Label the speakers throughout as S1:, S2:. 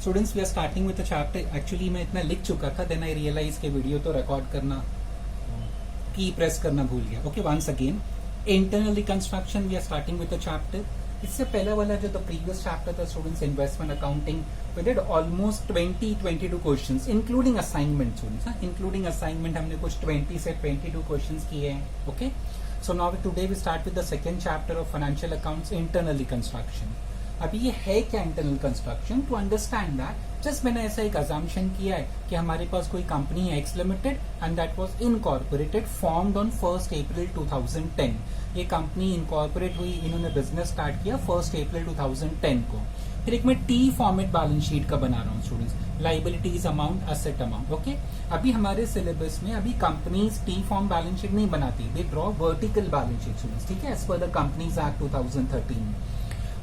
S1: Students we are starting with the chapter. Actually मैं इतना लिख चुका था, देन आई रियलाइज के वीडियो तो रिकॉर्ड करना, की प्रेस करना भूल गया. Okay, once again internal reconstruction we are starting with the chapter. इससे पहले वाला जो द प्रीवियस चैप्टर था students, investment accounting, we did almost 22 questions including assignment students. Including assignment हमने कुछ 20 से 22 क्वेश्चंस किए हैं. Okay, so now today we start with the second chapter of financial accounts, internal reconstruction. अभी ये है क्या internal construction? To understand that just मैंने ऐसा एक अजम्पशन किया है कि हमारे पास कोई कंपनी है x limited and that was incorporated, formed on 1 अप्रैल 2010. ये कंपनी इनकॉर्पोरेट हुई, इन्होंने बिजनेस स्टार्ट किया 1 अप्रैल 2010 को. फिर एक मैं टी फॉर्मेट बैलेंस शीट का बना रहा हूँ students, liabilities amount, asset amount. Okay, अभी हमारे सिलेबस में अभी companies T form balance sheet नहीं बनाती, they draw vertical balance sheet students. ठीक है, as per the companies act 2013.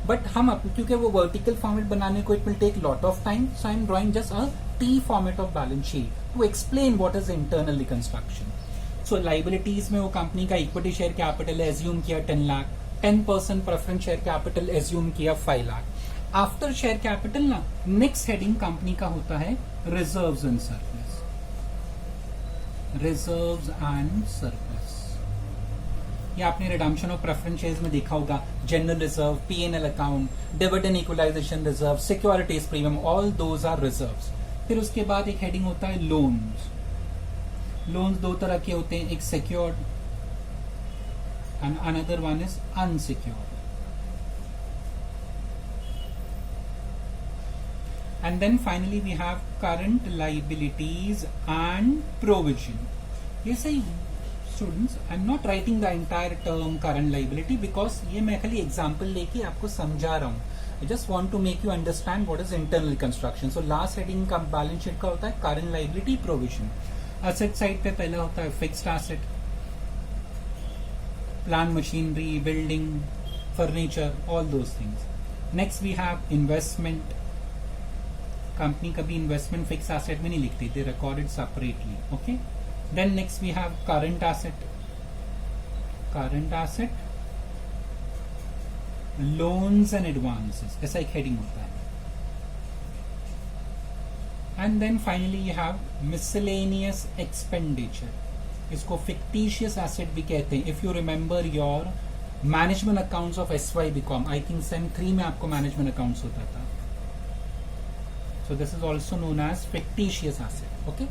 S1: But हम क्योंकि वो वर्टिकल फॉर्मेट बनाने को it will take lot of time, so I am drawing just a T format of balance sheet to explain what is internal reconstruction. So liabilities में वो company का equity share capital assume किया 10 lakh, 10% preference share capital assume किया 5 lakh. After share capital ना next heading company का होता है reserves and surplus. Reserves and surplus ये आपने रिडम्पशन ऑफ प्रेफरेंस शेयर्स में देखा होगा. General reserve, PNL account, dividend equalisation reserve, securities premium, all those are reserves. फिर उसके बाद एक हेडिंग होता है लोन्स. लोन्स दो तरह के होते हैं, एक secured and another one is unsecured. And then finally we have current liabilities and provision. ये सही students, I'm not writing the entire term current liability because ये मैं खाली example लेके आपको समझा रहा हूँ. I just want to make you understand what is internal construction. So last heading का balance sheet का होता है current liability provision. Asset side पे पहला होता है fixed asset, plant machinery, building, furniture, all those things. Next we have investment. Company कभी investment fix asset में नहीं लिखती, they recorded separately. Okay, then next we have current asset. Current asset, loans and advances, ऐसा एक heading होता है. And then finally you have miscellaneous expenditure. इसको fictitious asset भी कहते हैं. If you remember your management accounts of SY BCom, I think same 3 में आपको मैनेजमेंट अकाउंट्स होता था. So this is also known as fictitious asset. Okay,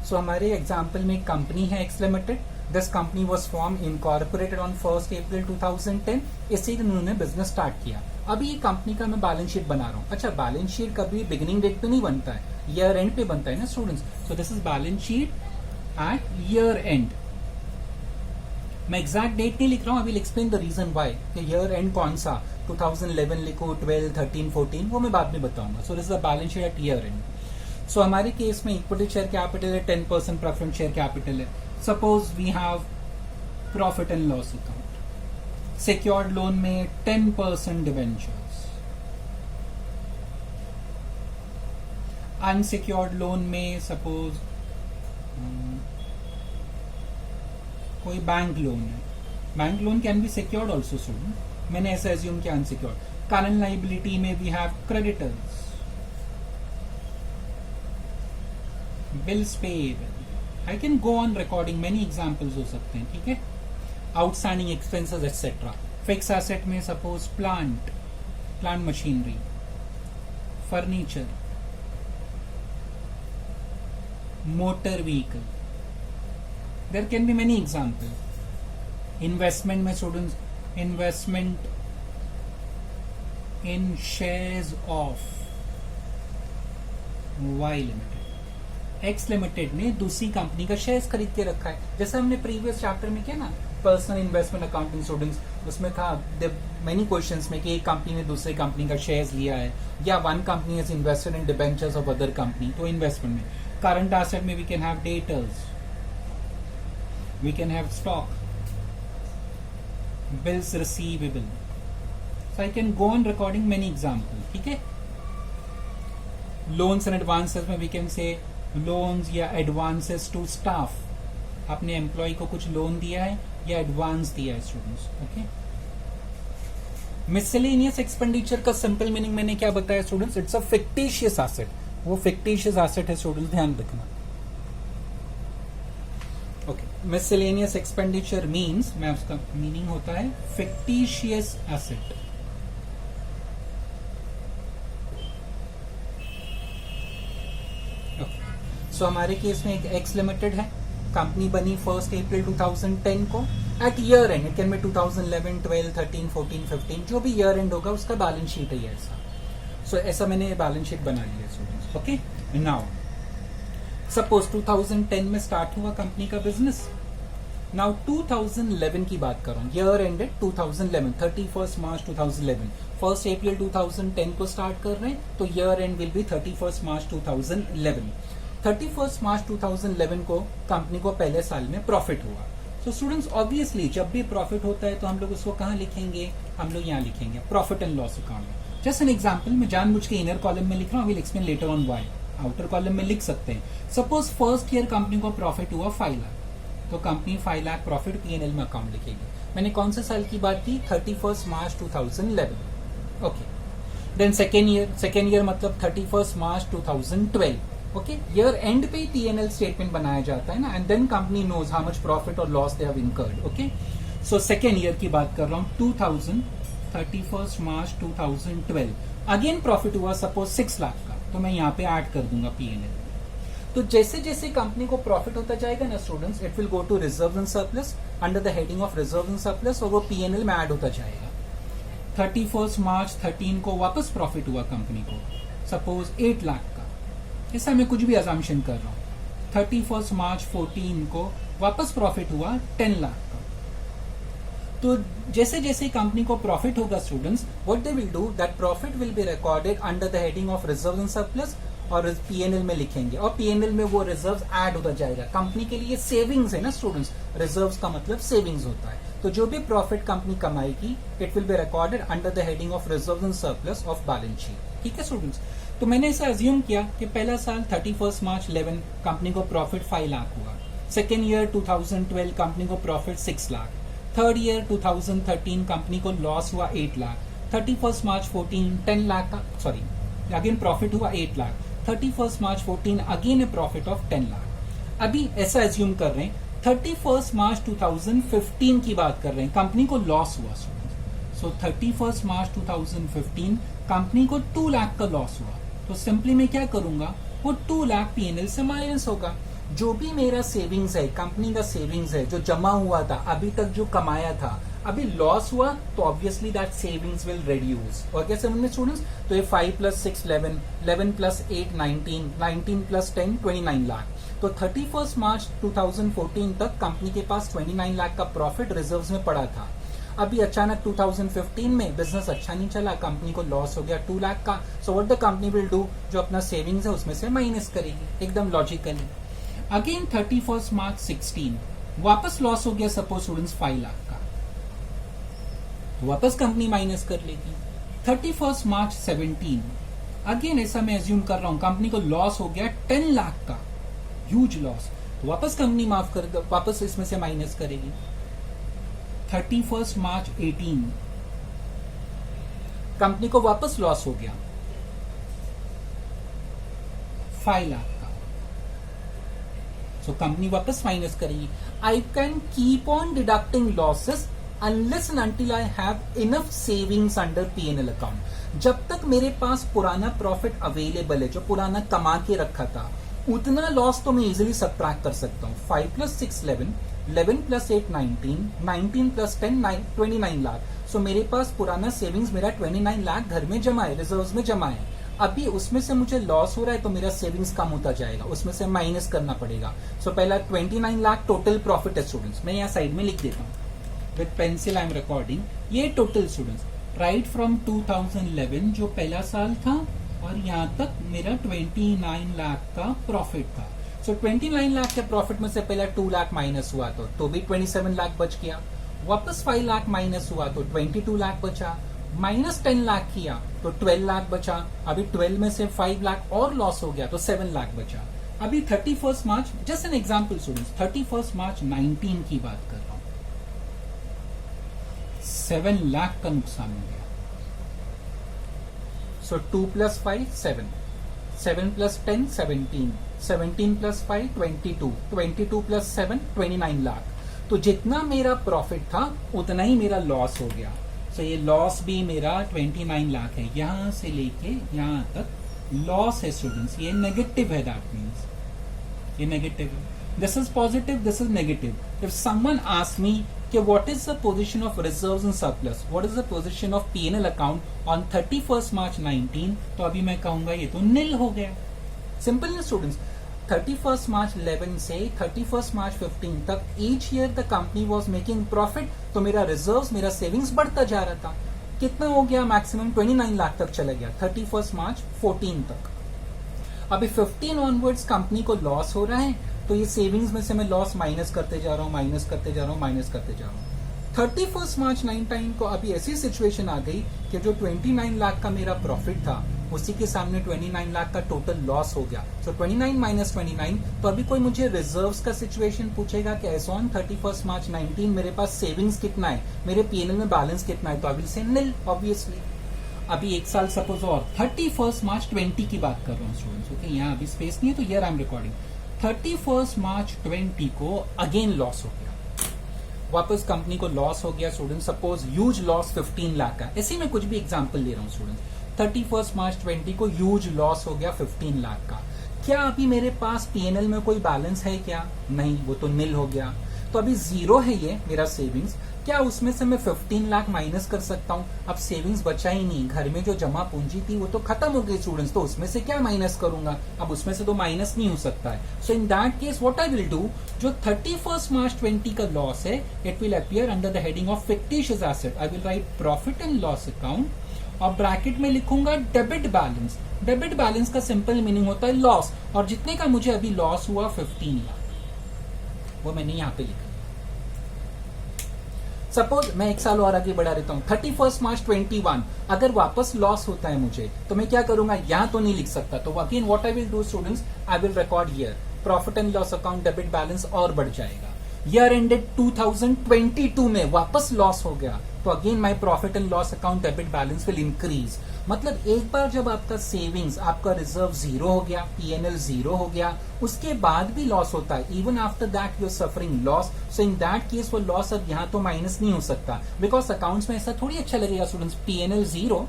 S1: so हमारे example में कंपनी है x limited. This company was form incorporated on 1 अप्रैल 2010. इससे ही उन्होंने बिजनेस स्टार्ट किया. अभी ये कंपनी का मैं बैलेंस शीट बना रहा हूँ. अच्छा, बैलेंस शीट कभी बिगिनिंग डेट पे नहीं बनता है, ईयर एंड पे बनता है ना students. So this is balance sheet at year end. मैं एग्जैक्ट डेट नहीं लिख रहा हूँ, अभी explain the reason why. Year end कौन सा, 2011 लिखो, 12, 13, 14, वो मैं बाद में बताऊंगा. So this is the balance sheet at year end. So हमारे केस में इक्विटी शेयर कैपिटल है 10%, प्रेफरेंस शेयर कैपिटल है. Suppose we have profit and loss account. Secured loan में 10% डिवेंचर्स. अनसिक्योर्ड लोन में सपोज कोई बैंक लोन है. Bank loan can be secured also student, मैंने ऐसा एज्यूम किया अनसिक्योर्ड. करंट लाइबिलिटी में we have creditors, bills paid. I can go on recording, many examples हो सकते हैं. ठीक है, outstanding expenses etcetera. Fix asset में suppose plant machinery, furniture, motor vehicle. There can be many example. Investment में students, investment in shares of Y limited. X limited ने दूसरी company का शेयर्स खरीद के रखा है, जैसा हमने प्रीवियस चैप्टर में किया ना, पर्सनल इन्वेस्टमेंट अकाउंटिंग स्टूडेंट्स. उसमें था मेनी क्वेश्चंस में कि एक कंपनी ने दूसरी कंपनी का शेयर्स लिया है, या one company has invested in debentures of other company. तो इन्वेस्टमेंट में करंट एसेट में we can have debtors, we can have stock, bills receivable. So I can go on recording many examples. ठीक है, loans and advances में we can say loans या advances to staff. आपने employ को कुछ loan दिया है या एडवांस दिया है स्टूडेंट्स. ओके, मिसलेनियस एक्सपेंडिचर का सिंपल मीनिंग मैंने क्या बताया students, it's a fictitious asset, वो फिक्टिशियस एसेट है स्टूडेंट्स, ध्यान रखना। ओके, मिसलेनियस एक्सपेंडिचर मींस, मैं उसका मीनिंग होता है फिक्टिशियस एसेट। सो हमारे केस में एक एक्स लिमिटेड है, कंपनी बनी 1 अप्रैल 2010 को, at year end, it can be 2011, 12, 13, 14, 15, जो भी ईयर एंड होगा उसका बैलेंस शीट है ऐसा। सो ऐसा मैंने बैलेंस शीट बना लिया स्टूडेंट्स। ओके, नाउ सपोज 2010 में स्टार्ट हुआ कंपनी का बिजनेस। नाउ 2011 की बात कर रहा हूं, ईयर एंडेड 2011, 31 मार्च 2011, 1 अप्रैल 2010 को स्टार्ट कर रहे हैं, तो ईयर एंड विल बी 31 मार्च 2011। 31 मार्च 2011 को कंपनी को पहले साल में प्रॉफिट हुआ। सो स्टूडेंट्स ऑब्वियसली जब भी प्रॉफिट होता है तो हम लोग उसको कहाँ लिखेंगे, हम लोग यहाँ लिखेंगे profit and loss account. Just an example, मैं जानबूझ के इनर कॉलम में लिख रहा हूँ, will explain later on why. Outer column में लिख सकते हैं, सपोज फर्स्ट ईयर कंपनी को प्रॉफिट हुआ 5 लाख, तो कंपनी 5 लाख प्रॉफिट P&L में अकाउंट लिखेगी। मैंने कौन से साल की बात की, 31 मार्च 2011। ओके, देन सेकेंड ईयर मतलब 31 मार्च 2012। ओके, ईयर एंड पे P&L स्टेटमेंट बनाया जाता है ना, and then company knows how much profit और loss they have incurred. Okay, so second year की बात कर रहा हूँ, 31 मार्च 2012। अगेन प्रॉफिट हुआ सपोज 6 लाख का, तो मैं यहाँ पे ऐड कर दूंगा P&L। तो जैसे जैसे कंपनी को प्रॉफिट होता जाएगा ना students, it will go to reserve and surplus, under the heading of reserve and surplus, और वो P&L में ऐड होता जाएगा। 31 मार्च 13 को वापस प्रॉफिट हुआ कंपनी को, सपोज 8 लाख का, ऐसा मैं कुछ भी अजम्पशन कर रहा हूँ। 31 मार्च 14 को वापस प्रॉफिट हुआ 10 लाख का। तो जैसे जैसे कंपनी को प्रॉफिट होगा students, what they will do, that profit will be recorded under the heading of reserve and surplus, और P&L में लिखेंगे, और P&L में वो रिजर्व्स ऐड होता जाएगा। कंपनी के लिए सेविंग्स है ना स्टूडेंट्स, रिजर्व्स का मतलब सेविंग्स होता है। तो जो भी प्रॉफिट कंपनी कमाएगी, it will be recorded under the heading of reserve and surplus of balance sheet. ठीक है स्टूडेंट्स, तो मैंने ऐसा अज्यूम किया कि पहला साल 31 मार्च 11 कंपनी को प्रॉफिट 5 लाख हुआ, सेकेंड ईयर 2012 कंपनी को profit 6 lakh, third year 2013 company को लॉस हुआ 8 लाख, 31 मार्च 14 10 लाख का, सॉरी अगेन प्रॉफिट हुआ 8 लाख, 31 मार्च 14 again A profit of 10 lakh. अभी ऐसा एज्यूम कर रहे हैं 31 मार्च 2015 की बात कर रहे हैं, कंपनी को लॉस हुआ। सो 31 मार्च 2015 कंपनी को 2 लाख का लॉस हुआ, तो सिंपली मैं क्या करूंगा, वो 2 लाख P&L से माइनस होगा। जो भी मेरा सेविंग्स है, कंपनी का सेविंग्स है, जो जमा हुआ था अभी तक, जो कमाया था, अभी लॉस हुआ, तो obviously that savings will reduce. और क्या समझ में स्टूडेंट्स, तो ये 5 + 6 11, 11 + 8 19, 19 + 10 29 लाख। तो 31 मार्च 2014 तक कंपनी के पास 29 लाख का प्रॉफिट रिजर्व्स में पड़ा था। अभी अचानक 2015 में बिजनेस अच्छा नहीं चला, कंपनी को लॉस हो गया 2 लाख का। So what the company will do, जो अपना सेविंग्स है उसमें से माइनस करेगी, एकदम लॉजिकली। अगेन 31 मार्च 16 वापस लॉस हो गया सपोज स्टूडेंट्स 5 लाख का, तो वापस कंपनी माइनस कर लेगी। 31 मार्च 17 अगेन ऐसा मैं एज्यूम कर रहा हूं, कंपनी को लॉस हो गया 10 लाख का, ह्यूज लॉस, तो वापस कंपनी माफ कर, वापस इसमें से माइनस करेगी। 31 मार्च 18 कंपनी को वापस लॉस हो गया 5 लाख का, सो कंपनी वापस माइनस करेगी। I can keep on deducting losses unless and until I have enough savings under P&L account. जब तक मेरे पास पुराना प्रॉफिट अवेलेबल है, जो पुराना कमा के रखा था, उतना लॉस तो मैं इजिली सब्ट्रैक्ट कर सकता हूँ। 5 + 6 11, 11 + 8 19, 19 + 10 29 लाख। सो मेरे पास पुराना सेविंग्स मेरा 29 लाख घर में जमा है, रिजर्व्स में जमा है। अभी उसमें से मुझे लॉस हो रहा है, तो मेरा सेविंग्स कम होता जाएगा, उसमें से माइनस करना पड़ेगा। सो पहला 29 लाख टोटल प्रॉफिट है स्टूडेंट्स, मैं यहाँ साइड में लिख देता हूँ with pencil, I am recording. ये टोटल स्टूडेंट्स राइट फ्रॉम 2011 जो पहला साल था और यहाँ तक मेरा 29 लाख का प्रॉफिट था। सो 29 लाख के प्रॉफिट में से पहला 2 लाख माइनस हुआ तो भी 27 लाख बच गया। वापस 5 लाख माइनस हुआ तो 22 लाख बचा। माइनस 10 लाख किया तो 12 लाख बचा। अभी 12 में से 5 लाख और लॉस हो गया तो 7 लाख बचा। अभी 31 मार्च, जस्ट एन एग्जाम्पल स्टूडेंट्स, 31 मार्च 19 की बात कर रहा हूं, 7 लाख का नुकसान हो गया। सो 2 + 5 7, 7 + 10 17, 17 + 5 22, 22 + 7 29 लाख। तो जितना मेरा प्रॉफिट था उतना ही मेरा लॉस हो गया। सो ये लॉस भी मेरा 29 लाख है, यहां से लेके यहां तक लॉस है स्टूडेंट्स। ये नेगेटिव है, दैट मीन्स ये नेगेटिव है। This is positive, this is negative. If someone ask me कि what is the position of reserves and surplus, what is the position of P&L account on 31st March 19, तो अभी मैं कहूंगा ये तो नील हो गया। सिंपल है स्टूडेंट्स। 31st March 11 से 31st March 15 तक each year the company was making profit, तो मेरा रिजर्व्स, मेरा सेविंग्स बढ़ता जा रहा था। कितना हो गया? मैक्सिमम 29 लाख तक चला गया 31st March 14 तक। अभी 15 ऑनवर्ड्स कंपनी को लॉस हो रहा है, तो ये सेविंग्स में से मैं लॉस माइनस करते जा रहा हूं, माइनस करते जा रहा हूं, माइनस करते जा रहा हूं। 31st March 19 को अभी ऐसी सिचुएशन आ गई कि जो 29 लाख का मेरा प्रॉफिट था उसी के सामने 29 लाख का टोटल लॉस हो गया। सो 29 - 29, तो अभी कोई मुझे रिजर्व्स का सिचुएशन पूछेगा कि एज ऑन 31st March 19 मेरे पास सेविंग्स कितना है, मेरे पीएनएल में बैलेंस कितना है, तो I will say nil obviously. अभी एक साल सपोज और 31st March 20 की बात कर रहा हूँ स्टूडेंट्स, ओके। यहाँ अभी स्पेस नहीं है तो here I am recording. 31st March 20 को अगेन लॉस हो गया, वापस कंपनी को लॉस हो गया student. Suppose huge loss 15 lakh का, ऐसे में कुछ भी एग्जांपल ले रहा हूँ स्टूडेंट। 31st March 20 को ह्यूज लॉस हो गया 15 लाख का। क्या अभी मेरे पास पीएनएल में कोई बैलेंस है क्या? नहीं, वो तो निल हो गया। तो अभी जीरो है ये मेरा सेविंग्स। क्या उसमें से मैं 15 लाख माइनस कर सकता हूं? अब सेविंग्स बचा ही नहीं, घर में जो जमा पूंजी थी वो तो खत्म हो गई स्टूडेंट्स, तो उसमें से क्या माइनस करूंगा? अब उसमें से तो माइनस नहीं हो सकता है। So in that case what I will do, जो 31st March 20 का लॉस है it will appear under the heading of fictitious asset. I will write profit and loss account और ब्रैकेट में लिखूंगा डेबिट बैलेंस। डेबिट बैलेंस का simple meaning होता है loss, और जितने का मुझे अभी लॉस हुआ 15 लाख, वो मैंने यहां पे लिखा। सपोज मैं एक साल और आगे बढ़ा देता हूं, 31st March 21 अगर वापस लॉस होता है मुझे, तो मैं क्या करूंगा? यहां तो नहीं लिख सकता, तो again what I will do students, I will record here profit and loss account debit balance और बढ़ जाएगा। ईयर एंडेड 2022 में वापस लॉस हो गया, तो again my profit and loss account debit balance will increase. मतलब एक बार जब आपका सेविंग्स, आपका रिजर्व जीरो हो गया, पीएनएल जीरो हो गया, उसके बाद भी लॉस होता है, even after that you are suffering loss. So in that case वो लॉस अब यहाँ तो माइनस नहीं हो सकता, बिकॉज अकाउंट्स में ऐसा थोड़ी अच्छा लगेगा students, PNL zero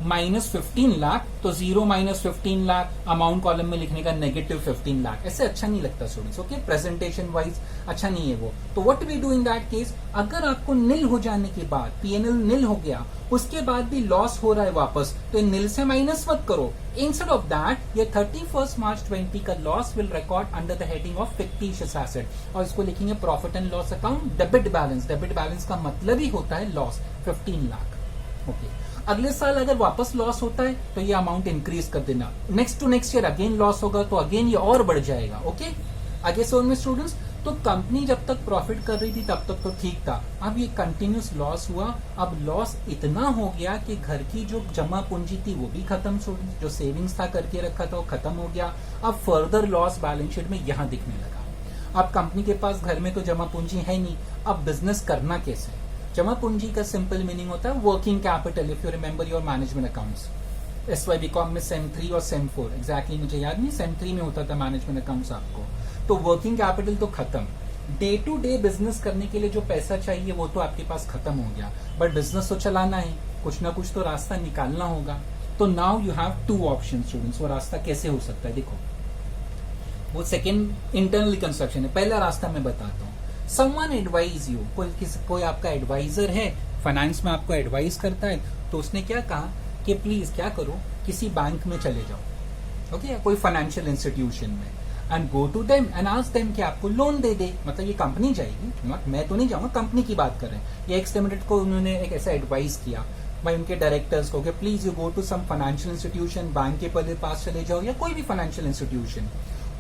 S1: minus 15 lakh, तो 0 - 15 लाख अमाउंट कॉलम में लिखने का -15 लाख, ऐसे अच्छा नहीं लगता स्टूडेंट्स, ओके। प्रेजेंटेशन वाइज अच्छा नहीं है वो। तो what we do in that case, अगर आपको निल हो जाने के बाद, पीएनएल निल हो गया, उसके बाद भी लॉस हो रहा है वापस, तो निल से माइनस मत करो। इंस्टेड ऑफ दैट ये 31st March 20 का loss will record under the heading of fictitious asset, और इसको लिखेंगे profit and loss account debit balance. Debit balance का मतलब ही होता है लॉस 15 लाख, ओके। अगले साल अगर वापस लॉस होता है तो ये अमाउंट इंक्रीज कर देना। Next to next year again loss होगा तो अगेन ये और बढ़ जाएगा, ओके। आगे समझ में स्टूडेंट्स, तो कंपनी जब तक प्रॉफिट कर रही थी तब तक तो ठीक था, अब ये कंटिन्यूस लॉस हुआ। अब लॉस इतना हो गया कि घर की जो जमा पूंजी थी वो भी खत्म, जो सेविंग्स था करके रखा था वो खत्म हो गया। अब फर्दर लॉस बैलेंस शीट में यहां दिखने लगा। अब कंपनी के पास घर में तो जमा पूंजी है नहीं, अब बिजनेस करना कैसे? जमा पूंजी का सिंपल मीनिंग होता है working capital. If you remember your management accounts, SY BCom में सेम 3 और सेम 4, एग्जैक्टली मुझे याद नहीं, सेम 3 में होता था मैनेजमेंट अकाउंट्स आपको। तो वर्किंग कैपिटल तो खत्म, डे टू डे बिजनेस करने के लिए जो पैसा चाहिए वो तो आपके पास खत्म हो गया, बट बिजनेस तो चलाना है, कुछ ना कुछ तो रास्ता निकालना होगा। तो now you have 2 option students. वो रास्ता कैसे हो सकता है देखो, वो सेकेंड इंटरनल कंस्ट्रक्शन है। पहला रास्ता मैं बताता हूँ, समवन एडवाइज यू, कोई आपका एडवाइजर है, फाइनेंस में आपको एडवाइस करता है, तो उसने क्या कहा कि प्लीज क्या करो, किसी बैंक में चले जाओ, ओके, कोई फाइनेंशियल इंस्टीट्यूशन में, and go to them and ask them कि आपको लोन दे दे। मतलब ये कंपनी जाएगी, नॉट मैं तो नहीं जाऊंगा, कंपनी की बात कर रहे हैं। ये एक्स लिमिटेड को उन्होंने एक ऐसा एडवाइस किया भाई उनके डायरेक्टर्स को कि please you go to some financial institution, bank के पहले पास चले जाओ या कोई भी फाइनेंशियल इंस्टीट्यूशन,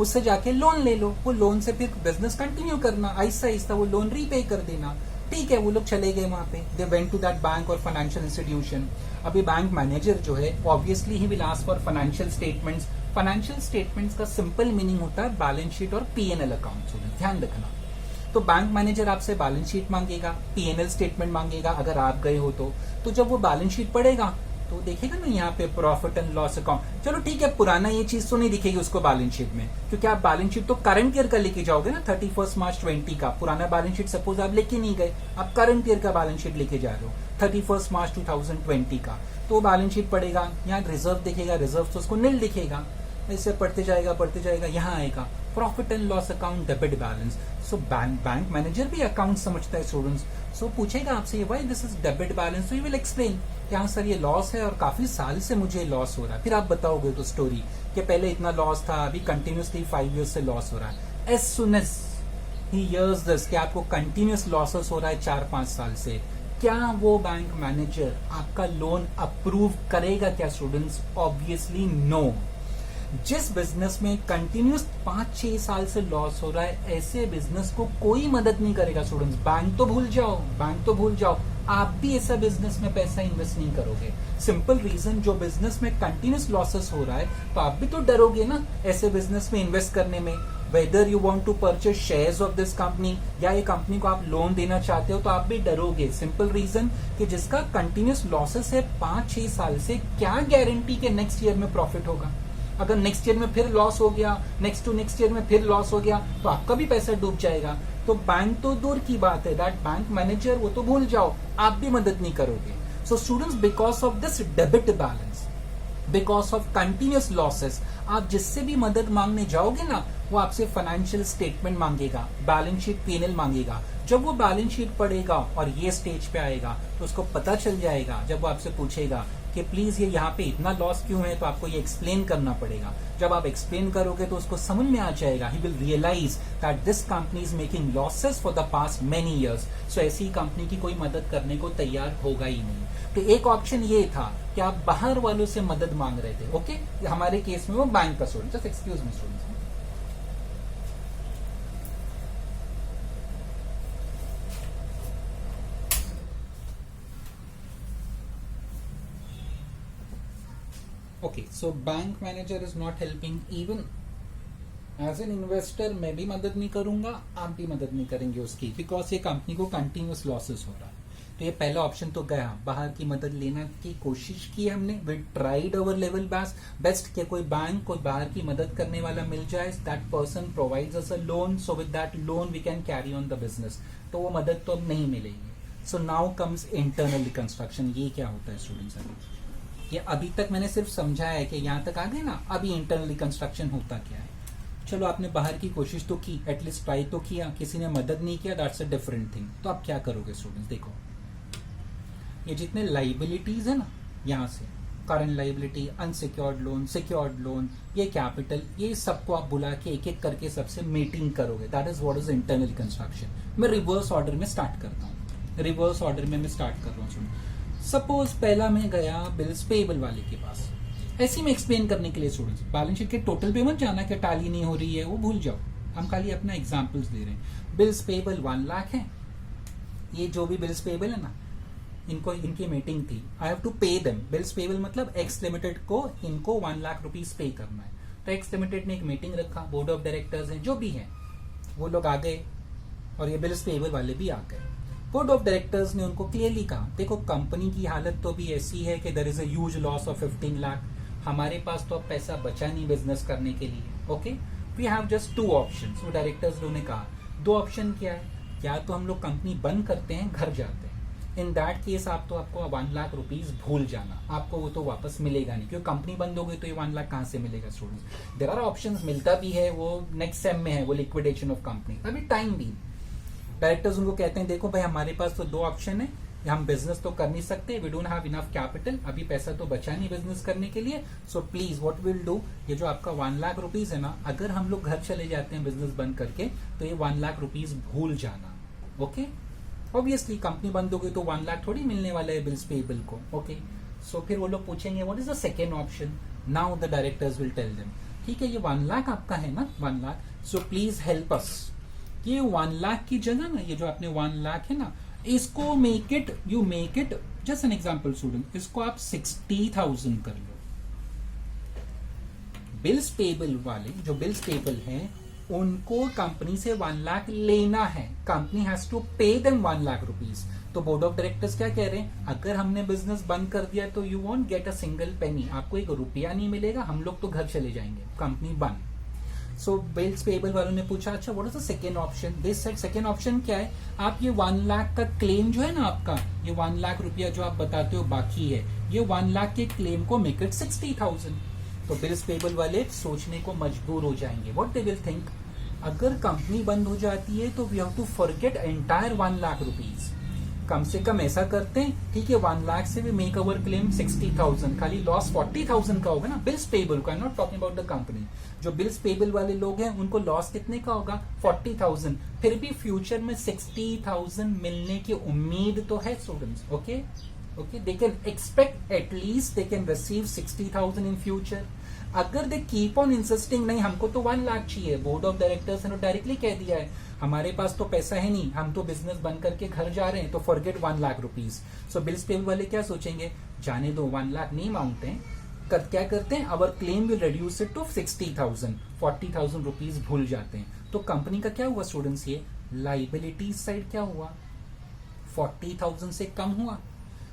S1: उससे जाके लोन ले लो। वो लोन से फिर बिजनेस कंटिन्यू करना, आहिस्ता आहिस्ता वो लोन रीपे कर देना। ठीक है, वो लोग चले गए वहां पे, they went to that bank और फाइनेंशियल इंस्टीट्यूशन। अभी बैंक मैनेजर जो है obviously he will ask for financial statements. Financial statements का सिंपल मीनिंग होता है बैलेंस शीट और पीएनएल अकाउंट, ध्यान रखना। तो बैंक मैनेजर आपसे बैलेंस शीट मांगेगा, पीएनएल स्टेटमेंट मांगेगा अगर आप गए हो तो जब वो बैलेंस शीट पढ़ेगा तो देखेगा ना यहाँ पे प्रॉफिट एंड लॉस अकाउंट। चलो ठीक है, पुराना ये चीज तो नहीं दिखेगी उसको बैलेंस शीट में, क्योंकि आप बैलेंस शीट तो करंट ईयर का लेके जाओगे ना, 31 मार्च 20 का। पुराना बैलेंस शीट सपोज आप लेके नहीं गए, आप करंट ईयर का बैलेंस शीट लेके जा रहे हो 31 मार्च 2020 का, तो बैलेंस शीट पड़ेगा। यहाँ रिजर्व दिखेगा, रिजर्व तो उसको नील दिखेगा, ऐसे पढ़ते जाएगा, यहाँ आएगा profit and loss account, debit balance. So bank manager भी अकाउंट समझता है स्टूडेंट्स। सो पूछेगा आपसे why this is debit balance, तो यू विल एक्सप्लेन कि हाँ सर ये लॉस है और काफी साल से मुझे लॉस हो रहा है। फिर आप बताओगे तो स्टोरी कि पहले इतना लॉस था, अभी कंटिन्यूसली 5 ईयर्स से लॉस हो रहा है। As soon as he hears this कि आपको कंटिन्यूस लॉसेस हो रहा है 4-5 साल से, क्या वो बैंक मैनेजर आपका लोन अप्रूव करेगा क्या स्टूडेंट्स? Obviously no. जिस बिजनेस में कंटिन्यूस 5-6 साल से लॉस हो रहा है, ऐसे बिजनेस को कोई मदद नहीं करेगा स्टूडेंट्स। बैंक तो भूल जाओ, आप भी ऐसा बिजनेस में पैसा इन्वेस्ट नहीं करोगे। सिंपल रीजन, जो बिजनेस में कंटिन्यूस लॉसेस हो रहा है तो आप भी तो डरोगे ना ऐसे बिजनेस में इन्वेस्ट करने में। Whether you want to purchase shares of this company या ये कंपनी को आप लोन देना चाहते हो, तो आप भी डरोगे। सिंपल रीजन कि जिसका कंटिन्यूस लॉसेस है 5-6 साल से, क्या गारंटी के नेक्स्ट ईयर में प्रॉफिट होगा? अगर नेक्स्ट ईयर में फिर लॉस हो गया, नेक्स्ट टू नेक्स्ट ईयर में फिर लॉस हो गया, तो आपका भी पैसा डूब जाएगा। तो बैंक तो दूर की बात है, दैट बैंक मैनेजर वो तो भूल जाओ, आप भी मदद नहीं करोगे। So students, because of this debit balance, because of continuous losses, आप जिससे भी मदद मांगने जाओगे ना, वो आपसे फाइनेंशियल स्टेटमेंट मांगेगा, बैलेंस शीट P&L मांगेगा। जब वो बैलेंस शीट पढ़ेगा और ये स्टेज पे आएगा तो उसको पता चल जाएगा। जब वो आपसे पूछेगा कि प्लीज ये यहाँ पे इतना लॉस क्यों है, तो आपको ये एक्सप्लेन करना पड़ेगा। जब आप एक्सप्लेन करोगे तो उसको समझ में आ जाएगा, he will realise that this company is making losses for the past many years. So ऐसी कंपनी की कोई मदद करने को तैयार होगा ही नहीं। तो एक ऑप्शन ये था कि आप बाहर वालों से मदद मांग रहे थे। ओके, हमारे केस में वो बैंक का student. Just excuse me students. Okay, so bank manager is not helping. Even as an investor मैं भी मदद नहीं करूंगा, आप भी मदद नहीं करेंगे उसकी, बिकॉज ये कंपनी को कंटिन्यूस लॉसेस हो रहा है। तो ये पहला ऑप्शन तो गया, बाहर की मदद लेना की कोशिश की हमने, we tried our level best कि कोई बैंक, कोई बाहर की मदद करने वाला मिल जाए, that person provides us a loan, so with that loan we can carry on the business. तो वो मदद तो अब नहीं मिलेगी। So now comes internal reconstruction. ये क्या होता है स्टूडेंट्स? ये अभी तक मैंने सिर्फ समझाया है कि यहाँ तक आ गए ना, अभी इंटरनल रिकंस्ट्रक्शन होता क्या है। चलो आपने बाहर की कोशिश तो की, एटलीस्ट ट्राई तो किया, किसी ने मदद नहीं किया, दैट्स अ डिफरेंट थिंग। तो आप क्या करोगे स्टूडेंट्स? देखो, ये जितने लाइबिलिटीज है ना, यहाँ से current liability, unsecured loan, secured loan, ये कैपिटल, ये सबको आप बुला के एक एक करके सबसे मीटिंग करोगे। That is what is internal reconstruction. मैं रिवर्स ऑर्डर में स्टार्ट करता हूँ। रिवर्स ऑर्डर में मैं स्टार्ट कर रहा हूँ। सपोज पहला मैं गया बिल्स पेएबल वाले के पास, ऐसे में एक्सप्लेन करने के लिए स्टूडेंट्स। बैलेंस शीट के टोटल पे मत जाना कि टैली नहीं हो रही है, वो भूल जाओ, हम खाली अपना एग्जांपल्स दे रहे हैं। बिल्स पेएबल 1 लाख है, ये जो भी बिल्स पेएबल है ना, इनको इनकी मीटिंग थी, I have to pay them. Bills payable मतलब एक्स लिमिटेड को इनको 1 लाख रुपीज पे करना है। तो एक्स लिमिटेड ने एक मीटिंग रखा, बोर्ड ऑफ डायरेक्टर्स हैं जो भी हैं, वो लोग आ गए और ये बिल्स पेएबल वाले भी आ गए। बोर्ड ऑफ डायरेक्टर्स ने उनको क्लियरली कहा, देखो कंपनी की हालत तो भी ऐसी है कि there is a huge loss of 15 lakh, हमारे पास तो अब पैसा बचा नहीं बिजनेस करने के लिए। Okay, we have just 2 options. वो डायरेक्टर्स ने कहा 2 ऑप्शन क्या है, या तो हम लोग कंपनी बंद करते हैं, घर जाते हैं। इन दैट केस आपको 1 लाख रुपीज भूल जाना, आपको वो तो वापस मिलेगा नहीं, क्योंकि कंपनी बंद हो गई तो ये 1 लाख कहाँ से मिलेगा स्टूडेंट्स? देयर आर ऑप्शंस, मिलता भी है, वो नेक्स्ट सेम में है, वो लिक्विडेशन ऑफ कंपनी। अभी टाइम भी डायरेक्टर्स उनको कहते हैं, देखो भाई हमारे पास तो 2 ऑप्शन है, हम बिजनेस तो कर नहीं सकते, we don't have enough capital, अभी पैसा तो बचा नहीं बिजनेस करने के लिए। So please what will do, ये जो आपका 1 लाख रुपीज है ना, अगर हम लोग घर चले जाते हैं बिजनेस बंद करके, तो ये 1 लाख रुपीज भूल जाना। ओके, ऑब्वियसली कंपनी बंद हो गई तो 1 लाख थोड़ी मिलने वाला है बिल्स पेएबल को। ओके, सो फिर वो लोग पूछेंगे what is the second option. Now the directors will tell them, ठीक है ये 1 लाख आपका है ना, 1 lakh, so please help us. ये 1 लाख की जगह ना, ये जो आपने 1 लाख है ना, इसको make it just an example student, इसको आप 60,000 कर लो। बिल्स पेएबल वाले, जो बिल्स पेएबल हैं, उनको कंपनी से 1 लाख लेना है, company has to pay them 1 lakh rupees. तो बोर्ड ऑफ डायरेक्टर्स क्या कह रहे हैं, अगर हमने बिजनेस बंद कर दिया तो you want get a single penny, आपको एक रुपया नहीं मिलेगा, हम लोग तो घर चले जाएंगे, कंपनी बंद। सो बिल्स पेबल वालों ने पूछा अच्छा what is the second option, this said second option क्या है, आप ये 1 लाख का क्लेम जो है ना आपका, ये 1 लाख रुपया जो आप बताते हो बाकी है, ये 1 लाख के क्लेम को मेक इट 60,000। तो बिल्स पेबल वाले सोचने को मजबूर हो जाएंगे, व्हाट दे विल थिंक, अगर कंपनी बंद हो जाती है तो we have to forget entire 1 lakh rupees, कम से कम ऐसा करते हैं, ठीक है 1 लाख से भी मेक अवर क्लेम 60,000, खाली लॉस 40,000 का होगा ना बिल्स पेबल का, not talking about the company. जो बिल्स पेबल वाले लोग हैं उनको लॉस कितने का होगा, 40,000, फिर भी फ्यूचर में 60,000 मिलने की उम्मीद तो है students. Okay okay, they can expect at least they can receive 60,000 in future. अगर दे कीप ऑन इंसिस्टिंग नहीं हमको तो 1 लाख चाहिए, बोर्ड ऑफ डायरेक्टर्स ने डायरेक्टली कह दिया है हमारे पास तो पैसा है नहीं, हम तो बिजनेस बंद करके घर जा रहे हैं, तो फॉरगेट 1 लाख रुपीज। सो बिल्स पेबल वाले क्या सोचेंगे, जाने दो 1 लाख नहीं मांगते हैं, क्या करते हैं, our claim will reduce it to 60,000, 40,000 rupees भूल जाते हैं। तो कंपनी का क्या हुआ स्टूडेंट्स, ये लाइबिलिटी साइड क्या हुआ, 40,000 से कम हुआ,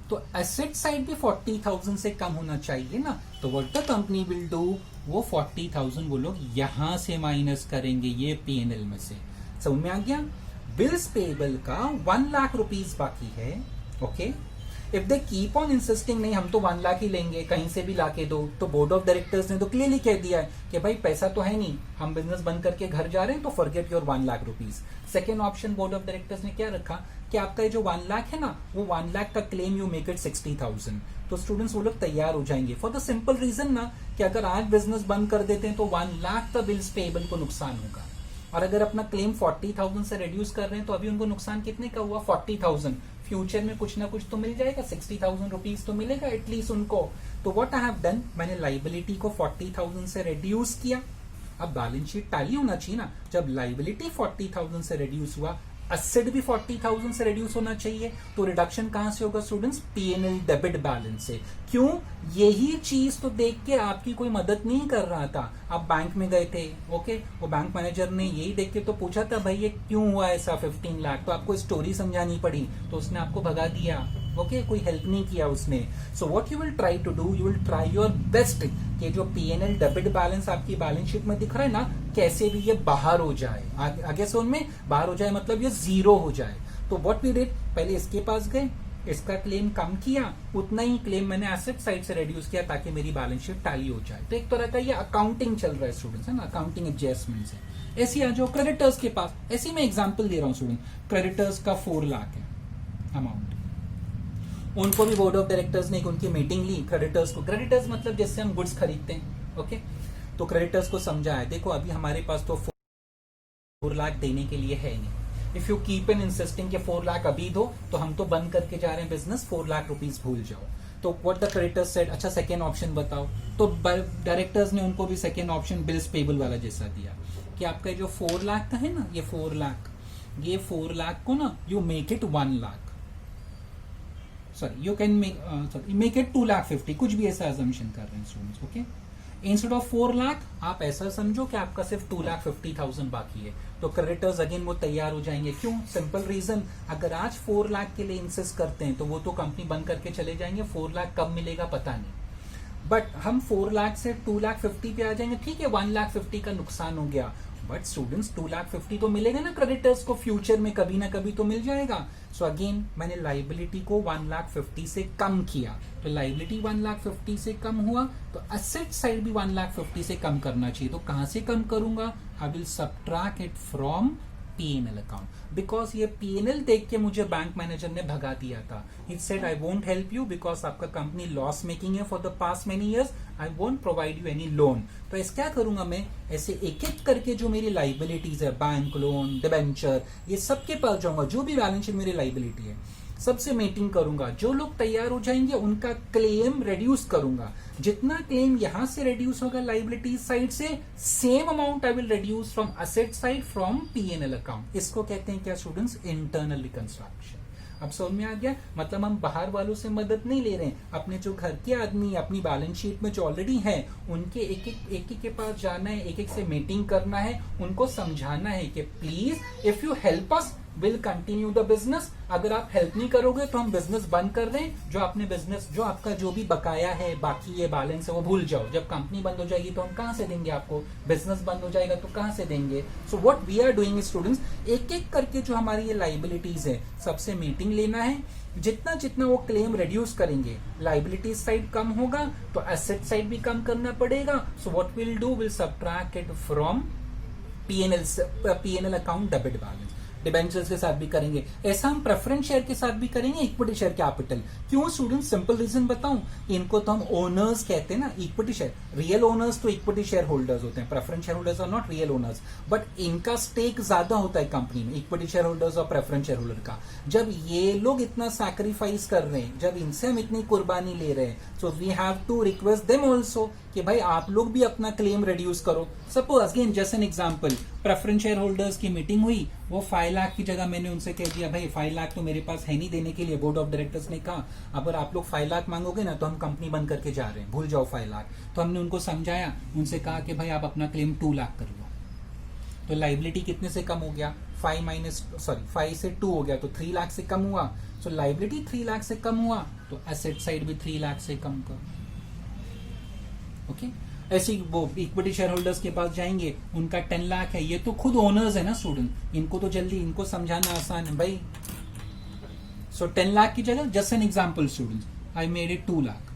S1: तो एसेट साइड भी 40,000 से कम होना चाहिए ना। तो what the company will do, वो 40,000 वो लोग यहां से माइनस करेंगे ये पीएनएल में से। समझ में आ गया, बिल्स पेबल का 1 लाख रुपीज बाकी है। Okay, if they keep on insisting नहीं हम तो 1 लाख ही लेंगे, कहीं से भी लाके दो, तो बोर्ड ऑफ डायरेक्टर्स ने तो क्लियरली कह दिया है कि भाई पैसा तो है नहीं, हम बिजनेस बंद करके घर जा रहे हैं, तो forget your 1 lakh rupees. Second option board of directors ने क्या रखा कि आपका ये जो 1 लाख है ना, वो 1 लाख का क्लेम यू मेक इट 60,000। तो स्टूडेंट्स वो लोग तैयार हो जाएंगे फॉर द सिंपल रीजन ना कि अगर आज बिजनेस बंद कर देते हैं तो 1 लाख का बिल्स पेबल को नुकसान होगा, और अगर अपना क्लेम 40,000 से रिड्यूस कर रहे हैं तो अभी उनको नुकसान कितने का हुआ, 40,000। फ्यूचर में कुछ ना कुछ तो मिल जाएगा, 60,000 रुपीज तो मिलेगा एटलीस्ट उनको। तो व्हाट आई हैव डन, मैंने लाइबिलिटी को 40,000 से रिड्यूस किया। अब बैलेंस शीट टैली होना चाहिए ना, जब लाइबिलिटी 40,000 से रिड्यूस हुआ, एसेट भी 40,000 से रिड्यूस होना चाहिए। तो रिडक्शन कहां से होगा स्टूडेंट्स, पीएनएल डेबिट बैलेंस से। क्यों, यही चीज तो देख के आपकी कोई मदद नहीं कर रहा था, आप बैंक में गए थे, ओके, वो बैंक मैनेजर ने यही देख के तो पूछा था भाई ये क्यों हुआ ऐसा 15 लाख, तो आपको स्टोरी समझानी पड़ी, तो उसने आपको भगा दिया, ओके, कोई हेल्प नहीं किया उसने। So what you will try to do, you will try your best कि जो पीएनएल डेबिट बैलेंस आपकी बैलेंस शीट में दिख रहा है ना, कैसे भी ये बाहर हो जाए, आगे से उनमें बाहर हो जाए, मतलब ये जीरो हो जाए। तो व्हाट वी डिड, पहले इसके पास गए, इसका क्लेम कम किया, उतना ही क्लेम मैंने एसेट साइड से रिड्यूस किया ताकि मेरी बैलेंस शीट टैली हो जाए। तो एक तरह का ये अकाउंटिंग चल रहा है स्टूडेंट्स, है ना, अकाउंटिंग एडजस्टमेंट्स है। ऐसी आ जाओ क्रेडिटर्स के पास, ऐसी मैं एग्जांपल दे रहा हूं स्टूडेंट, क्रेडिटर्स का 4 लाख है अमाउंट, उनको भी बोर्ड ऑफ डायरेक्टर्स ने उनकी मीटिंग ली, क्रेडिटर्स को, क्रेडिटर्स मतलब जैसे हम गुड्स खरीदते हैं, ओके, तो क्रेडिटर्स को समझाया देखो अभी हमारे पास तो 4 लाख देने के लिए है नहीं, if you keep in insisting कि 4 लाख अभी दो, तो हम तो बंद करके जा रहे हैं बिजनेस, 4 लाख रुपीज भूल जाओ। तो व्हाट द क्रेडिटर्स सेड, अच्छा सेकेंड ऑप्शन बताओ, तो डायरेक्टर्स ने उनको भी सेकेंड ऑप्शन बिल्स पेबल वाला जैसा दिया कि आपका जो 4 लाख का है ना, ये 4 लाख, ये 4 लाख को ना you make it 1 lakh, sorry you can make it 2,50,000, कुछ भी ऐसा अजम्पशन कर रहे हैं students, okay. Instead of 4 lakh आप ऐसा समझो कि आपका सिर्फ 2,50,000 बाकी है, तो क्रेडिटर्स अगेन वो तैयार हो जाएंगे। क्यों, सिंपल रीजन, अगर आज 4 लाख के लिए इंसिस्ट करते हैं तो वो तो कंपनी बंद करके चले जाएंगे, 4 लाख कब मिलेगा पता नहीं, बट हम 4 लाख से 2,50,000 पे आ जाएंगे, ठीक है 1,50,000 का नुकसान हो गया, बट स्टूडेंट्स 2,50,000 तो मिलेगा ना क्रेडिटर्स को, फ्यूचर में कभी ना कभी तो मिल जाएगा। सो अगेन मैंने लाइबिलिटी को 1,50,000 से कम किया, तो लाइबिलिटी 1,50,000 से कम हुआ, तो एसेट साइड भी 1,50,000 से कम करना चाहिए। तो कहां से कम करूंगा, I will subtract it from PNL account, because ये पीएनएल देख के मुझे बैंक मैनेजर ने भगा दिया था। He said I won't help you because आपका कंपनी लॉस मेकिंग है for the past many years, I won't provide you any loan. तो ऐसे क्या करूंगा मैं, ऐसे एक एक करके जो मेरी लाइबिलिटीज है, बैंक लोन, डिबेंचर, ये सबके पास जाऊंगा, जो भी बैलेंस शीट मेरी लाइबिलिटी है सबसे मीटिंग करूंगा, जो लोग तैयार हो जाएंगे उनका क्लेम रिड्यूस करूंगा, जितना क्लेम यहां से रिड्यूस होगा लाइबिलिटी साइड से, same amount I will reduce from asset side from PNL account. इसको कहते हैं क्या स्टूडेंट्स, इंटरनल रिकंस्ट्रक्शन। अब समझ में आ गया, मतलब हम बाहर वालों से मदद नहीं ले रहे हैं, अपने जो घर के आदमी अपनी बैलेंस शीट में जो ऑलरेडी है उनके एक एक के पास जाना है, एक एक से मीटिंग करना है, उनको समझाना है कि please if you help us will continue the business. अगर आप हेल्प नहीं करोगे तो हम बिजनेस बंद कर रहे हैं, जो आपने बिजनेस, जो आपका जो भी बकाया है, बाकी ये बैलेंस है, वो भूल जाओ। जब कंपनी बंद हो जाएगी तो हम कहां से देंगे आपको, बिजनेस बंद हो जाएगा तो कहां से देंगे। So what we are doing students, एक एक करके जो हमारी ये लाइबिलिटीज है सबसे मीटिंग लेना है। जितना जितना वो क्लेम रिड्यूस करेंगे, लाइबिलिटी साइड कम होगा तो एसेट साइड भी कम करना पड़ेगा। So what will do, will subtract it from PNL account debit balance. Debentures के साथ भी करेंगे, ऐसा हम प्रेफरेंस शेयर के साथ भी करेंगे, इक्विटी शेयर कैपिटल। क्यों स्टूडेंट, सिंपल रीजन बताऊं, इनको तो हम ओनर्स कहते हैं ना, इक्विटी शेयर। रियल ओनर्स तो इक्विटी शेयर होल्डर्स होते हैं, preference share holders are not real owners, but इनका स्टेक ज्यादा होता है कंपनी में, इक्विटी शेयर होल्डर्स और प्रेफरेंस शेयर होल्डर का। जब ये लोग इतना सैक्रिफाइस कर रहे हैं, जब इनसे हम इतनी कुर्बानी ले रहे हैं, so we have to request them also कि भाई आप लोग भी अपना क्लेम रिड्यूस करो। Suppose again just an example, preference share holders की मीटिंग हुई, वो 5 लाख की जगह मैंने उनसे कह दिया भाई 5 लाख तो मेरे पास है नहीं देने के लिए, बोर्ड ऑफ डायरेक्टर्स ने कहा अगर आप लोग 5 लाख मांगोगे ना तो हम कंपनी बंद करके जा रहे हैं, भूल जाओ 5 लाख। तो हमने उनको समझाया, उनसे कहा कि भाई आप अपना क्लेम 2 लाख कर लो। तो लाइबिलिटी कितने से कम हो गया, 5 से 2 हो गया तो 3 लाख से कम हुआ। सो लाइबिलिटी 3 लाख से कम हुआ तो एसेट साइड भी 3 लाख से कम कर। ओके ऐसी वो इक्विटी शेयर होल्डर्स के पास जाएंगे, उनका 10 लाख है, ये तो खुद ओनर्स है ना स्टूडेंट, इनको तो जल्दी इनको समझाना आसान है भाई। सो 10 लाख की जगह just an example students, I made it 2 lakh.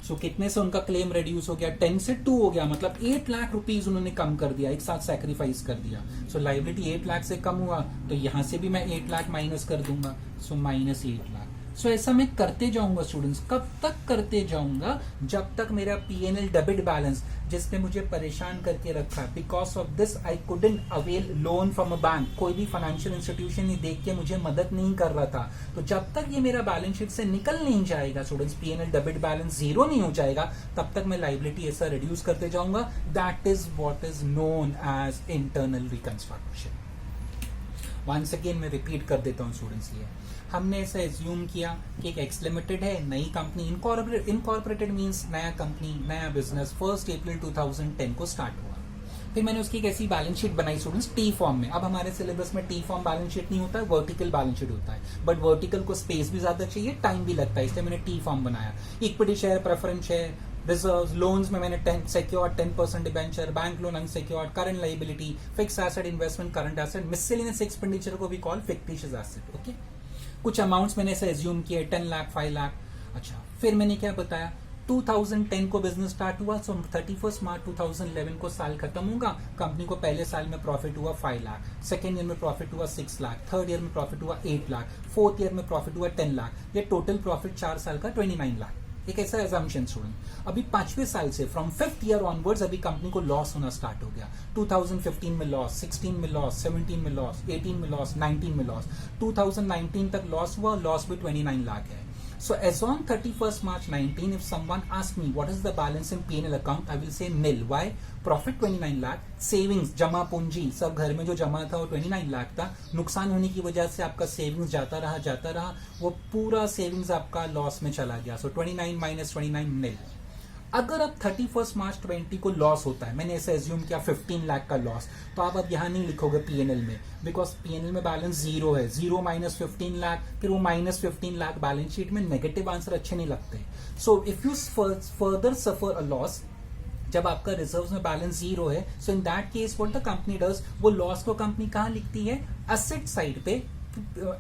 S1: So कितने से उनका क्लेम रिड्यूस हो गया, 10 से 2 हो गया, मतलब 8 लाख रुपीज उन्होंने कम कर दिया, एक साथ सैक्रिफाइस कर दिया। सो लाइबिलिटी 8 लाख से कम हुआ तो यहां से भी मैं 8 लाख माइनस कर दूंगा, सो -8 लाख। सो ऐसा मैं करते जाऊंगा स्टूडेंट्स, कब तक करते जाऊंगा, जब तक मेरा पीएनएल डेबिट बैलेंस जिसने मुझे परेशान करके रखा, because of this I couldn't avail loan from a bank, कोई भी फाइनेंशियल इंस्टीट्यूशन ही देख के मुझे मदद नहीं कर रहा था। तो जब तक ये मेरा बैलेंस शीट से निकल नहीं जाएगा स्टूडेंट्स, पीएनएल डेबिट बैलेंस 0 नहीं हो जाएगा, तब तक मैं लाइबिलिटी ऐसा रिड्यूस करते जाऊंगा। That is what is known as internal reconstruction. Once again मैं रिपीट कर देता हूँ स्टूडेंट्स, ये हमने ऐसा एज्यूम किया कि एक एक्स लिमिटेड है, नई कंपनी, इनकॉर्पोरेटेड मींस नया कंपनी, नया बिजनेस, 1 अप्रैल 2010 को स्टार्ट हुआ। फिर मैंने उसकी एक ऐसी बैलेंस शीट बनाई स्टूडेंट्स टी फॉर्म में। अब हमारे सिलेबस में टी फॉर्म बैलेंस शीट नहीं होता है, वर्टिकल बैलेंस शीट होता है, बट वर्टिकल को स्पेस भी ज्यादा चाहिए, टाइम भी लगता है, इसलिए मैंने टी फॉर्म बनाया। Equity share, preference share, reserves, loans में मैंने 10% debenture, bank loan unsecured, current liability, fix asset, investment, current asset, miscellaneous expenditure को भी कॉल फिक्टिशियस एसेट। ओके, कुछ अमाउंट्स मैंने ऐसे एज्यूम किए, 10 लाख, 5 लाख। अच्छा, फिर मैंने क्या बताया, 2010 को बिजनेस स्टार्ट हुआ, सो 31 मार्च 2011 को साल खत्म होगा, कंपनी को पहले साल में प्रॉफिट हुआ 5 लाख, सेकेंड ईयर में प्रॉफिट हुआ 6 लाख, थर्ड ईयर में प्रॉफिट हुआ 8 लाख, फोर्थ ईयर में प्रॉफिट हुआ 10 लाख, ये टोटल प्रॉफिट 4 साल का 29 लाख। एक ऐसा एजम्पशन स्टूडेंट। अभी 5वें साल से फ्रॉम 5th ईयर ऑनवर्ड्स अभी कंपनी को लॉस होना स्टार्ट हो गया। 2015 में लॉस, 16 में लॉस, 17 में लॉस, 18 में लॉस, 19 में लॉस, 2019 तक लॉस हुआ, लॉस भी 29 लाख है। So as on 31st March 19, if someone asks me what is the balance in P&L account, I will say nil. Why? Profit 29 lakh, savings, जमा पूंजी सब घर में जो जमा था वो 29 लाख था, नुकसान होने की वजह से आपका सेविंग्स जाता रहा, वो पूरा सेविंग्स आपका लॉस में चला गया। सो 29 माइनस 29 निल। अगर अब 31 मार्च 20 को लॉस होता है, मैंने ऐसे एज्यूम किया 15 लाख का लॉस, तो आप अब यहां नहीं लिखोगे पीएनएल में, बिकॉज पीएनएल में बैलेंस 0 है, 0 माइनस 15 लाख, फिर वो माइनस 15 लाख बैलेंस शीट में नेगेटिव आंसर अच्छे नहीं लगते। So if you further suffer a loss, जब आपका रिजर्व्स में बैलेंस 0 है, so in that case what the company does, वो लॉस को कंपनी कहां लिखती है, एसेट साइड पे,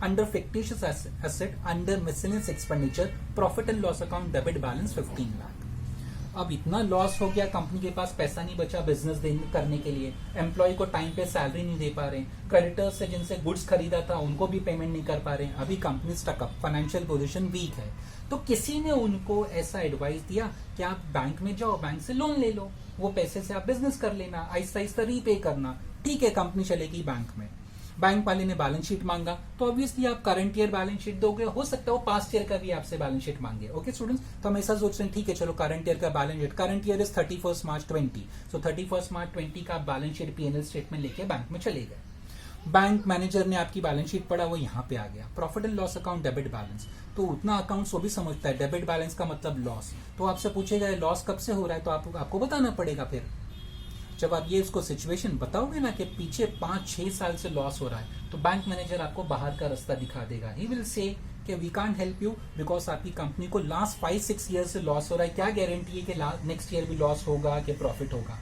S1: under fictitious asset, under miscellaneous expenditure, profit and loss account, debit balance 15 lakh. अब इतना लॉस हो गया, कंपनी के पास पैसा नहीं बचा बिजनेस करने के लिए, एम्प्लॉय को टाइम पे सैलरी नहीं दे पा रहे, क्रेडिटर्स से जिनसे गुड्स खरीदा था उनको भी पेमेंट नहीं कर पा रहे, अभी company stuck up, financial position weak है। तो किसी ने उनको ऐसा एडवाइस दिया कि आप बैंक में जाओ, बैंक से लोन ले लो, वो पैसे से आप बिजनेस कर लेना, आहिस्ता आहिस्ता रीपे करना। ठीक है, कंपनी चलेगी बैंक में। बैंक वाले ने बैलेंस शीट मांगा, तो ऑब्वियसली आप करंट ईयर बैलेंस शीट दोगे, हो सकता है वो पास्ट ईयर का भी आपसे बैलेंस शीट मांगे। ओके स्टूडेंट्स, तो हम ऐसा सोच रहे हैं, ठीक है चलो करंट ईयर का balance sheet, current year is 31 मार्च 20, सो 31 मार्च 20 का बैलेंस शीट पीएनएल स्टेटमेंट लेके बैंक में चले गए। बैंक मैनेजर ने आपकी बैलेंस शीट पढ़ा, वो यहाँ पे आ गया, profit and loss account, debit balance. तो उतना अकाउंट वो भी समझता है, डेबिट बैलेंस का मतलब लॉस। तो आपसे पूछेगा लॉस कब से हो रहा है, तो आपको बताना पड़ेगा फिर। जब आप ये उसको सिचुएशन बताओगे ना कि पीछे 5-6 साल से लॉस हो रहा है, तो बैंक मैनेजर आपको बाहर का रास्ता दिखा देगा. ही विल से कि we can't help you because आपकी कंपनी को लास्ट 5-6 ईयर से लॉस हो रहा है. क्या गारंटी है कि नेक्स्ट ईयर भी लॉस होगा कि प्रॉफिट होगा?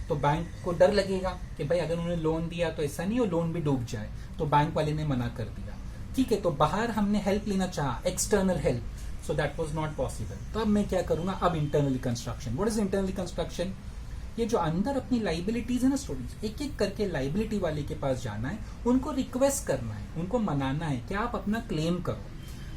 S1: तो बैंक को डर लगेगा कि भाई अगर उन्होंने लोन दिया तो ऐसा नहीं हो लोन भी डूब जाए. तो बैंक वाले ने मना कर दिया. ठीक है, तो बाहर हमने हेल्प लेना चाहा, external help, so that was not possible. तो अब मैं क्या करूंगा, अब internal construction. What is internal construction? ये जो अंदर अपनी लाइबिलिटीज है ना स्टूडेंट्स, एक एक करके लाइबिलिटी वाले के पास जाना है, उनको रिक्वेस्ट करना है, उनको मनाना है कि आप अपना क्लेम करो,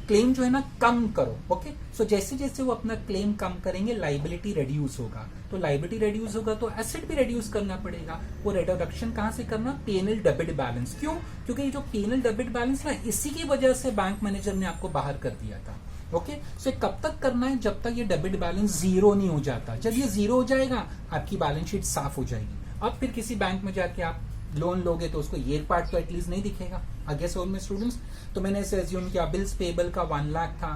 S1: क्लेम जो है ना कम करो. ओके, सो जैसे जैसे वो अपना क्लेम कम करेंगे लाइबिलिटी रिड्यूस होगा. तो लाइबिलिटी रिड्यूस होगा तो एसेट भी रिड्यूस करना पड़ेगा. वो रिडक्शन कहां से करना? PNL debit balance. क्यों? क्योंकि ये जो पीएनएल डेबिट बैलेंस ना, इसी की वजह से बैंक मैनेजर ने आपको बाहर कर दिया था. ओके, सो कब तक करना है? जब तक ये डेबिट बैलेंस जीरो नहीं हो जाता. जब ये जीरो हो जाएगा आपकी बैलेंस शीट साफ हो जाएगी. अब फिर किसी बैंक में जाके आप लोन लोगे तो उसको ये पार्ट तो एटलीस्ट नहीं दिखेगा. आगे से में स्टूडेंट्स, तो मैंने ऐसे एज्यूम किया बिल्स पेबल का 1 लाख था.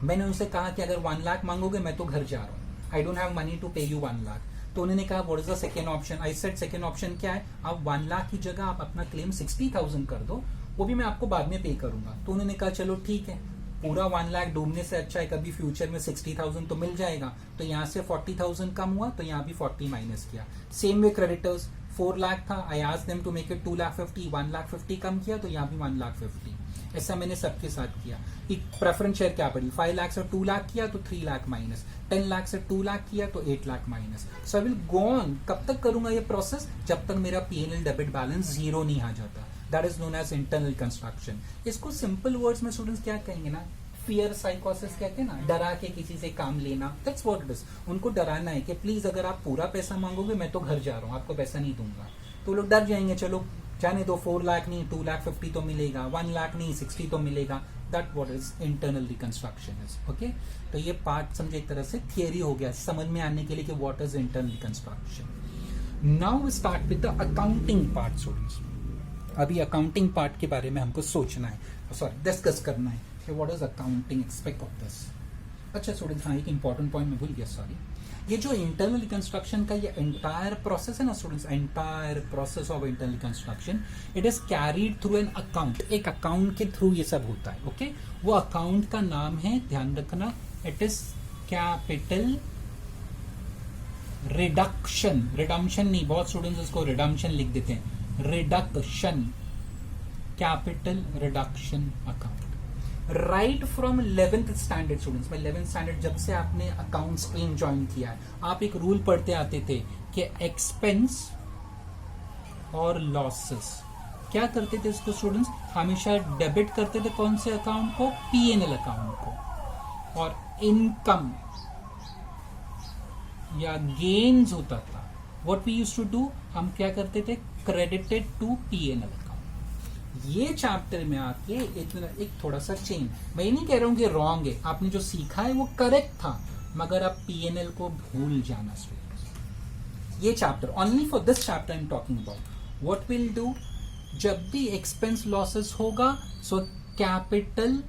S1: मैंने उनसे कहा कि अगर 1 लाख मांगोगे मैं तो घर जा रहा हूँ, I don't have money to pay you 1 lakh. तो उन्होंने कहा what is the second option? I said second option क्या है? आप 1 लाख की जगह आप अपना क्लेम 60,000 कर दो, वो भी मैं आपको बाद में पे करूंगा. तो उन्होंने कहा चलो ठीक है, पूरा 1 लाख डूबने से अच्छा है कभी फ्यूचर में 60,000 तो मिल जाएगा. तो यहाँ से 40,000 कम हुआ तो यहाँ भी 40 माइनस किया. सेम वे क्रेडिटर्स, 4 लाख था, I asked them to make it 2,50,000, 1,50,000 कम किया तो यहाँ भी 1,50,000. ऐसा मैंने सबके साथ किया. एक प्रेफरेंस शेयर क्या पड़ी? 5 लाख से 2 लाख किया तो 3 लाख माइनस, 10 लाख से 2 लाख किया तो 8 lakh minus. So I will go on. कब तक करूंगा ये प्रोसेस? जब तक मेरा पीएनएल डेबिट बैलेंस जीरो नहीं आ जाता. That is known as internal construction. इसको सिंपल वर्ड्स में स्टूडेंट्स क्या कहेंगे ना, फियर साइकोसिस कहते हैं ना, डरा के किसी से काम लेना. That's what it is. उनको डराना है कि प्लीज अगर आप पूरा पैसा मांगोगे मैं तो घर जा रहा हूँ, आपको पैसा नहीं दूंगा. तो लोग डर जाएंगे, चलो जाने दो, 4 लाख नहीं 2,50,000 तो मिलेगा, 1 लाख नहीं 60 तो मिलेगा. That what is internal reconstruction is. Okay, तो ये पार्ट समझे एक तरह से थियरी हो गया समझ में आने के लिए कि what is internal reconstruction. Now we start with the accounting part students. अभी अकाउंटिंग पार्ट के बारे में हमको सोचना है, सॉरी डिस्कस करना है कि what is accounting expect of this. अच्छा स्टूडेंट्स, हाँ एक इंपॉर्टेंट पॉइंट मैं भूल गया, सॉरी. ये जो इंटरनल रिकंस्ट्रक्शन का ये एंटायर प्रोसेस है ना students, entire process of internal reconstruction, it is carried through an account. एक अकाउंट के थ्रू ये सब होता है. ओके, वो अकाउंट का नाम है, ध्यान रखना, it is capital reduction. Redemption नहीं, बहुत स्टूडेंट्स इसको रिडम्पशन लिख देते हैं. Reduction, capital reduction account. Right from 11th standard students, 11th standard जब से आपने अकाउंट स्ट्रीम ज्वाइन किया है, आप एक रूल पढ़ते आते थे कि एक्सपेंस और लॉसेस क्या करते थे इसको स्टूडेंट्स, हमेशा डेबिट करते थे. कौन से अकाउंट को? पीएनएल अकाउंट को. और इनकम या गेन्स होता था, what we used to do, हम क्या करते थे? Credited to PNL account. ये चैप्टर में आके इतना एक थोड़ा सा चेंज, मैं ये नहीं कह रहा हूं कि रॉन्ग है, आपने जो सीखा है वो करेक्ट था, मगर आप पीएनएल को भूल जाना स्टूडेंट्स. ये chapter only for this chapter I am talking about. What will do, जब भी एक्सपेंस लॉसेस होगा सो कैपिटल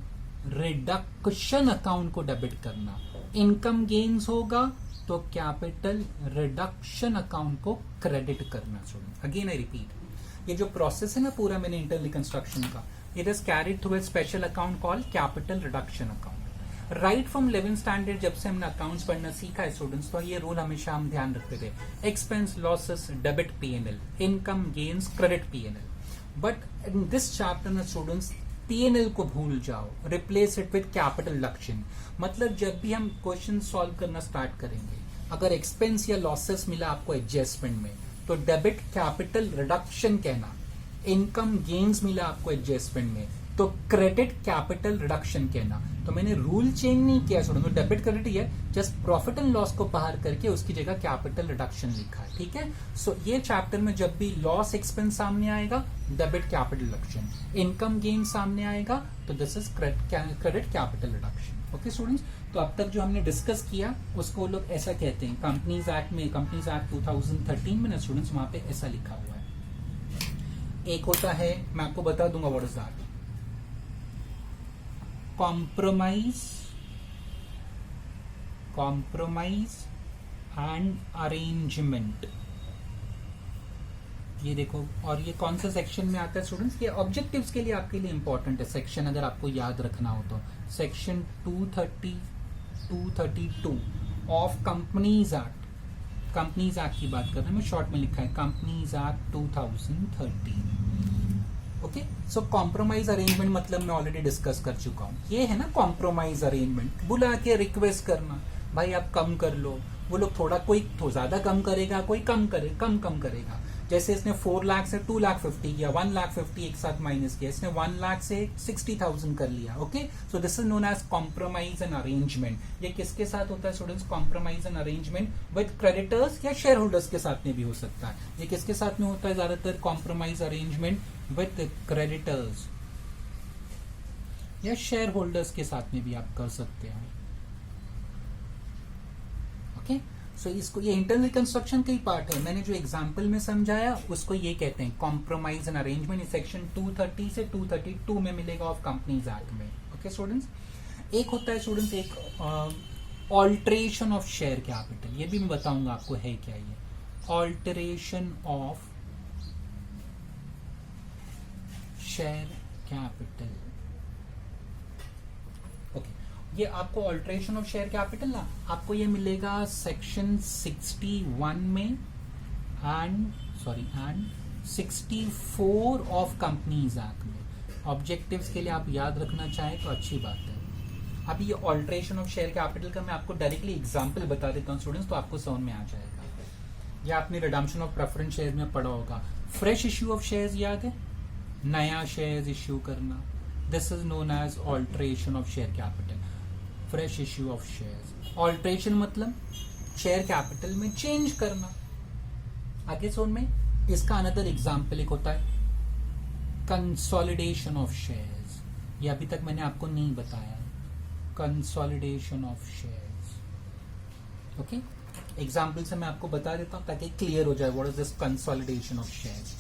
S1: रिडक्शन अकाउंट को डेबिट करना. इनकम गेन्स होगा तो कैपिटल रिडक्शन अकाउंट को क्रेडिट करना स्टूडेंट. अगेन आई रिपीट, ये जो प्रोसेस है ना पूरा मैंने इंटरनल रिकंस्ट्रक्शन का, it is carried through a special account called capital reduction account. Right from 11th standard जब से हमने अकाउंट्स पढ़ना सीखा है स्टूडेंट्स, तो ये रूल हमेशा हम ध्यान रखते थे, expense losses debit PNL, income gains credit PNL. But in this chapter में स्टूडेंट्स पीएनएल को भूल जाओ, replace it with capital reduction. मतलब जब भी हम क्वेश्चन सॉल्व करना स्टार्ट करेंगे, अगर एक्सपेंस या लॉसेस मिला आपको एडजस्टमेंट में तो डेबिट कैपिटल रिडक्शन कहना, इनकम गेन्स मिला आपको एडजस्टमेंट में तो क्रेडिट कैपिटल रिडक्शन कहना. तो मैंने रूल चेंज नहीं किया स्टूडेंट, तो डेबिट क्रेडिट ही है, जस्ट प्रॉफिट एंड लॉस को बाहर करके उसकी जगह कैपिटल रिडक्शन लिखा है. ठीक है, सो ये चैप्टर में जब भी लॉस एक्सपेंस सामने आएगा debit capital reduction, income gain सामने आएगा तो this is credit capital reduction. Okay students, तो अब तक जो हमने डिस्कस किया उसको लोग ऐसा कहते हैं, कंपनीज एक्ट में, कंपनीज एक्ट 2013 में ना स्टूडेंट्स वहां पे ऐसा लिखा हुआ है. एक होता है, मैं आपको बता दूंगा what is that, compromise and arrangement. ये देखो, और ये कौन सा सेक्शन में आता है स्टूडेंट्स? ये ऑब्जेक्टिव्स के लिए आपके लिए इंपॉर्टेंट है सेक्शन, अगर आपको याद रखना हो तो। Section 232 of companies act, companies act की बात कर रहे हैं, मैं शॉर्ट में लिखा है कंपनीज एक्ट 2013। ओके, सो कॉम्प्रोमाइज अरेंजमेंट मतलब मैं ऑलरेडी डिस्कस कर चुका हूँ। ये है ना कॉम्प्रोमाइज अरेंजमेंट, बुला के रिक्वेस्ट करना, भाई आप कम कर लो। वो लोग थोड़ा, कोई तो ज्यादा कम करेगा, कोई कम करेगा। जैसे इसने 4 लाख से 2 लाख 50 किया, 1 लाख 50 एक साथ माइनस किया, इसने 1 लाख से 60,000 कर लिया। Okay, so this is known as compromise and arrangement. ये किसके साथ होता है students? Compromise and arrangement with creditors या शेयर होल्डर्स के साथ में भी हो सकता है। ये किसके साथ में होता है ज्यादातर? कॉम्प्रोमाइज अरेंजमेंट विद क्रेडिटर्स या शेयर होल्डर्स के साथ में भी आप कर सकते हो। ओके, सो इसको, ये इंटरनल कंस्ट्रक्शन का ही पार्ट है। मैंने जो एग्जांपल में समझाया उसको ये कहते हैं कॉम्प्रोमाइज एंड अरेंजमेंट। सेक्शन 230 से 232 में मिलेगा ऑफ कंपनीज एक्ट में। ओके स्टूडेंट्स, एक होता है स्टूडेंट्स एक ऑल्टरेशन ऑफ शेयर कैपिटल, ये भी मैं बताऊंगा आपको है क्या ये alteration of share capital. Okay, ये आपको ऑल्टरेशन ऑफ शेयर कैपिटल ना आपको ये मिलेगा सेक्शन 61 में एंड 64 ऑफ कंपनीज एक्ट में। ऑब्जेक्टिव्स के लिए आप याद रखना चाहें तो अच्छी बात है। अभी ये ऑल्टरेशन ऑफ शेयर कैपिटल का मैं आपको डायरेक्टली एग्जांपल बता देता हूँ स्टूडेंट्स, तो आपको समझ में आ जाएगा। या आपने रिडम्पशन ऑफ प्रेफरेंस शेयर में पढ़ा होगा, फ्रेश इश्यू ऑफ शेयर्स याद है, नया शेयर्स इश्यू करना, this is known as alteration of share capital, fresh issue of shares. Alteration मतलब शेयर कैपिटल में चेंज करना। आगे सुन में इसका अनदर एग्जांपल एक होता है कंसोलिडेशन ऑफ शेयर्स, ये अभी तक मैंने आपको नहीं बताया, consolidation of shares. Okay, example से मैं आपको बता देता हूं ताकि क्लियर हो जाए what is this consolidation of shares.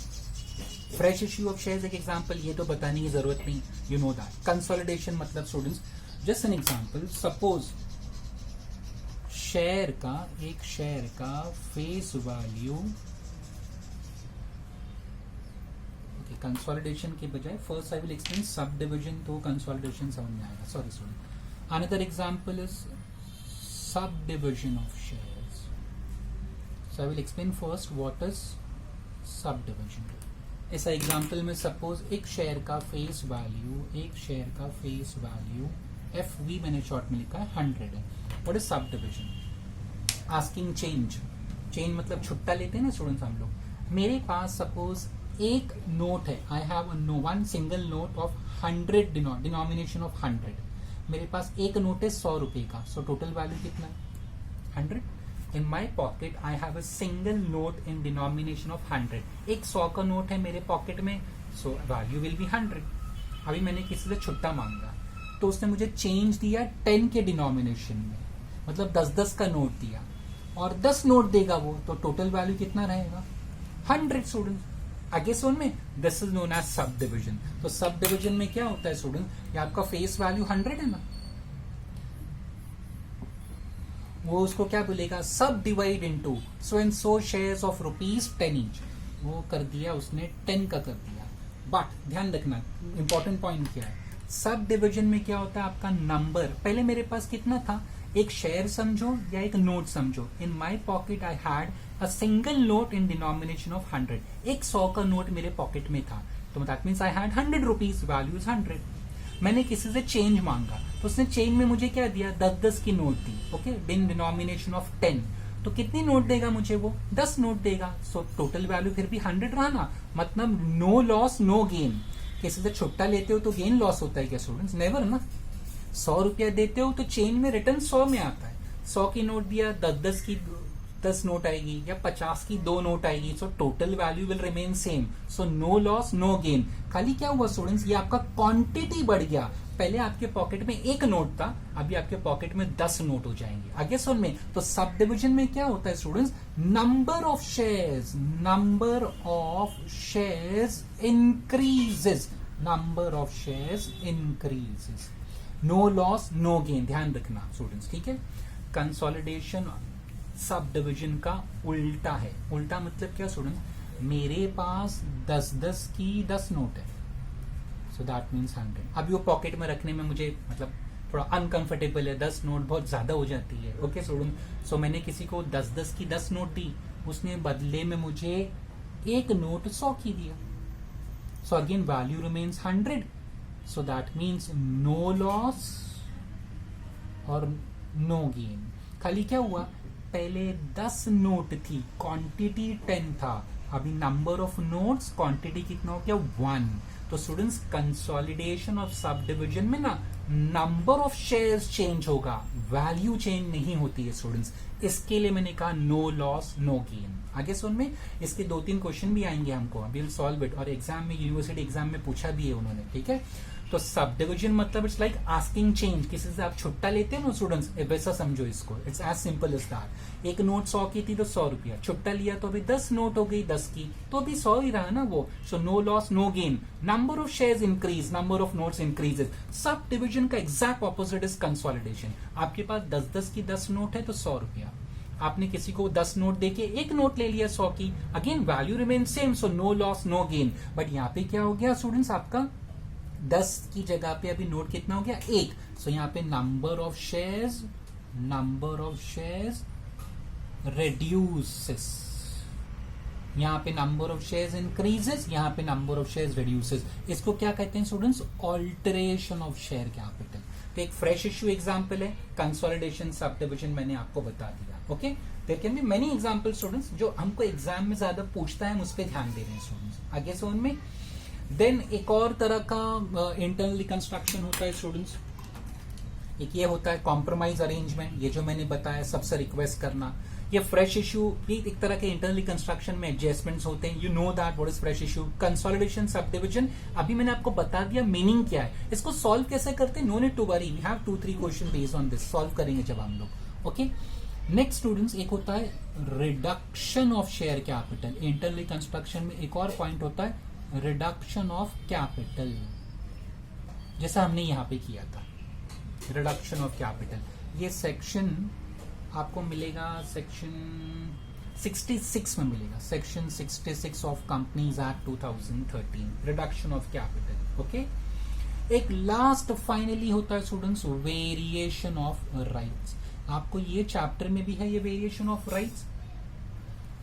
S1: Fresh issue of shares एक एग्जांपल, ये तो बताने की जरूरत नहीं, यू नो दैट। कंसोलिडेशन मतलब students just an example, suppose share का फेस वैल्यू, ओके कंसोलिडेशन के बजाय फर्स्ट आई विल एक्सप्लेन सब डिविजन, तो कंसोलिडेशन समझ में आएगा। Sorry student, another example is sub division of shares. So I will explain first what is sub division. ऐसा example में सपोज एक शेयर का फेस वैल्यू FV मैंने शॉर्ट में लिखा है 100 है। What is sub division? Asking change मतलब छुट्टा लेते हैं ना स्टूडेंट्स हम लोग। मेरे पास सपोज एक नोट है, I have one single note of 100 denomination of 100। मेरे पास एक नोट है 100 रुपए का, सो टोटल वैल्यू कितना है 100। In my pocket I have a single note in denomination of 100। एक 100 का नोट है मेरे पॉकेट में, so value will be 100। अभी मैंने किसी से छुट्टा मांगा तो उसने मुझे चेंज दिया 10 के डिनोमिनेशन में, मतलब 10-10 का नोट दिया और 10 नोट देगा वो, तो टोटल वैल्यू कितना रहेगा 100 स्टूडेंट। आगे सुन में this is known as sub division. तो सब डिविजन में क्या होता है स्टूडेंट, ये आपका फेस वैल्यू 100 है ना, वो उसको क्या बोलेगा सब divide into so and so shares of ₹10 each. वो कर दिया उसने 10 का कर दिया। बट ध्यान रखना इंपॉर्टेंट पॉइंट क्या है, सब डिविजन में क्या होता है आपका नंबर। पहले मेरे पास कितना था, एक शेयर समझो या एक नोट समझो। In my pocket I had a single note in denomination of 100। एक 100 का नोट मेरे पॉकेट में था, तो that means I had 100 rupees, value is 100। मैंने किसी से चेंज मांगा तो उसने चेंज में मुझे क्या दिया, 10-10 की note the. Okay, in denomination of 10, तो कितनी नोट देगा मुझे वो 10 नोट देगा। सो टोटल वैल्यू फिर भी 100 रहा ना, मतलब नो लॉस नो गेन। किसी से छुट्टा लेते हो तो गेन लॉस होता है क्या स्टूडेंट्स? नेवर ना। 100 रुपया देते हो तो चेंज में रिटर्न 100 में आता है। 100 की नोट दिया, 10-10 की 10 नोट आएगी या 50 की 2 नोट आएगी, so total value will remain same. So no loss no gain. खाली क्या हुआ स्टूडेंट्स, ये आपका क्वांटिटी बढ़ गया। पहले आपके पॉकेट में एक नोट था, अभी आपके पॉकेट में 10 नोट हो जाएंगे। आगे सुन में, तो सब डिविजन में क्या होता है students, number of shares increases, number of shares increases, no loss no gain. ध्यान रखना स्टूडेंट्स, ठीक है। कंसोलिडेशन सब डिविजन का उल्टा है। उल्टा मतलब क्या स्टूडेंट, मेरे पास 10-10 की 10 नोट है, सो दैट मीन्स 100। अभी वो पॉकेट में रखने में मुझे मतलब थोड़ा अनकंफर्टेबल है, 10 नोट बहुत ज्यादा हो जाती है। ओके स्टूडेंट, सो मैंने किसी को 10-10 की 10 नोट दी, उसने बदले में मुझे एक नोट 100 की दिया, so again value remains 100, so that means no loss और नो गेन। खाली क्या हुआ, पहले 10 नोट थी, क्वांटिटी 10 था, अभी नंबर ऑफ नोट्स क्वांटिटी कितना हो गया 1। तो students consolidation of sub division में ना नंबर ऑफ शेयर्स चेंज होगा, वैल्यू चेंज नहीं होती है स्टूडेंट्स। इसके लिए मैंने कहा नो लॉस नो गेन। आगे सुन में इसके 2-3 क्वेश्चन भी आएंगे हमको, वी विल सॉल्व इट, और एग्जाम में यूनिवर्सिटी एग्जाम में पूछा भी है उन्होंने, ठीक है। तो सब डिविजन मतलब इट्स लाइक आस्किंग चेंज, किसी से आप छुट्टा लेते हैं ना स्टूडेंट्स, वैसा समझो इसको, it's as simple as that. एक नोट 100 की थी तो 100 रुपया, छुट्टा लिया तो अभी 10 नोट हो गई 10 की, तो अभी 100 ही रहा ना वो। So no loss no gain, number of shares increase, number of notes increases. Sub division का एग्जैक्ट ऑपोजिट इज कंसोलिडेशन। आपके पास 10-10 की 10 नोट है तो 100 रुपया, आपने किसी को 10 नोट देके एक नोट ले लिया 100 की, again value remain same, so no loss no gain. But यहाँ पे क्या हो गया स्टूडेंट्स, आपका 10 की जगह पे अभी नोट कितना हो गया 1, सो यहाँ पे नंबर ऑफ शेयर्स reduces, यहाँ पे नंबर ऑफ शेयर्स इंक्रीजेस, यहाँ पे नंबर ऑफ शेयर्स रिड्यूसेस। इसको क्या कहते हैं students, alteration of share capital. तो एक फ्रेश इश्यू एग्जांपल है कंसोलिडेशन सब डिविजन, मैंने आपको बता दिया। Okay, there can be many example students, जो हमको एग्जाम में ज्यादा पूछता है, हम उस पर ध्यान दे रहे हैं स्टूडेंट्स। आगे से उनमें देन एक और तरह का इंटरनल रिकंस्ट्रक्शन होता है स्टूडेंट्स, एक ये होता है कॉम्प्रोमाइज अरेंजमेंट, ये जो मैंने बताया सबसे रिक्वेस्ट करना। ये फ्रेश इशू भी एक तरह के इंटरनल रिकंस्ट्रक्शन में एडजस्टमेंट्स होते हैं, you know that what is fresh issue. Consolidation sub division अभी मैंने आपको बता दिया मीनिंग क्या है, इसको सॉल्व कैसे करते हैं, no need to worry, we have 2-3 question based on this, solve करेंगे जब हम लोग। ओके, नेक्स्ट स्टूडेंट्स एक होता है reduction of share capital. Internal reconstruction में एक और पॉइंट होता है रिडक्शन ऑफ कैपिटल, जैसा हमने यहां पे किया था, रिडक्शन ऑफ कैपिटल। ये सेक्शन आपको मिलेगा सेक्शन 66 में मिलेगा, section 66 of companies act 2013, reduction of capital. Okay, एक लास्ट फाइनली होता है स्टूडेंट्स वेरिएशन ऑफ राइट्स। आपको ये चैप्टर में भी है ये वेरिएशन ऑफ राइट्स,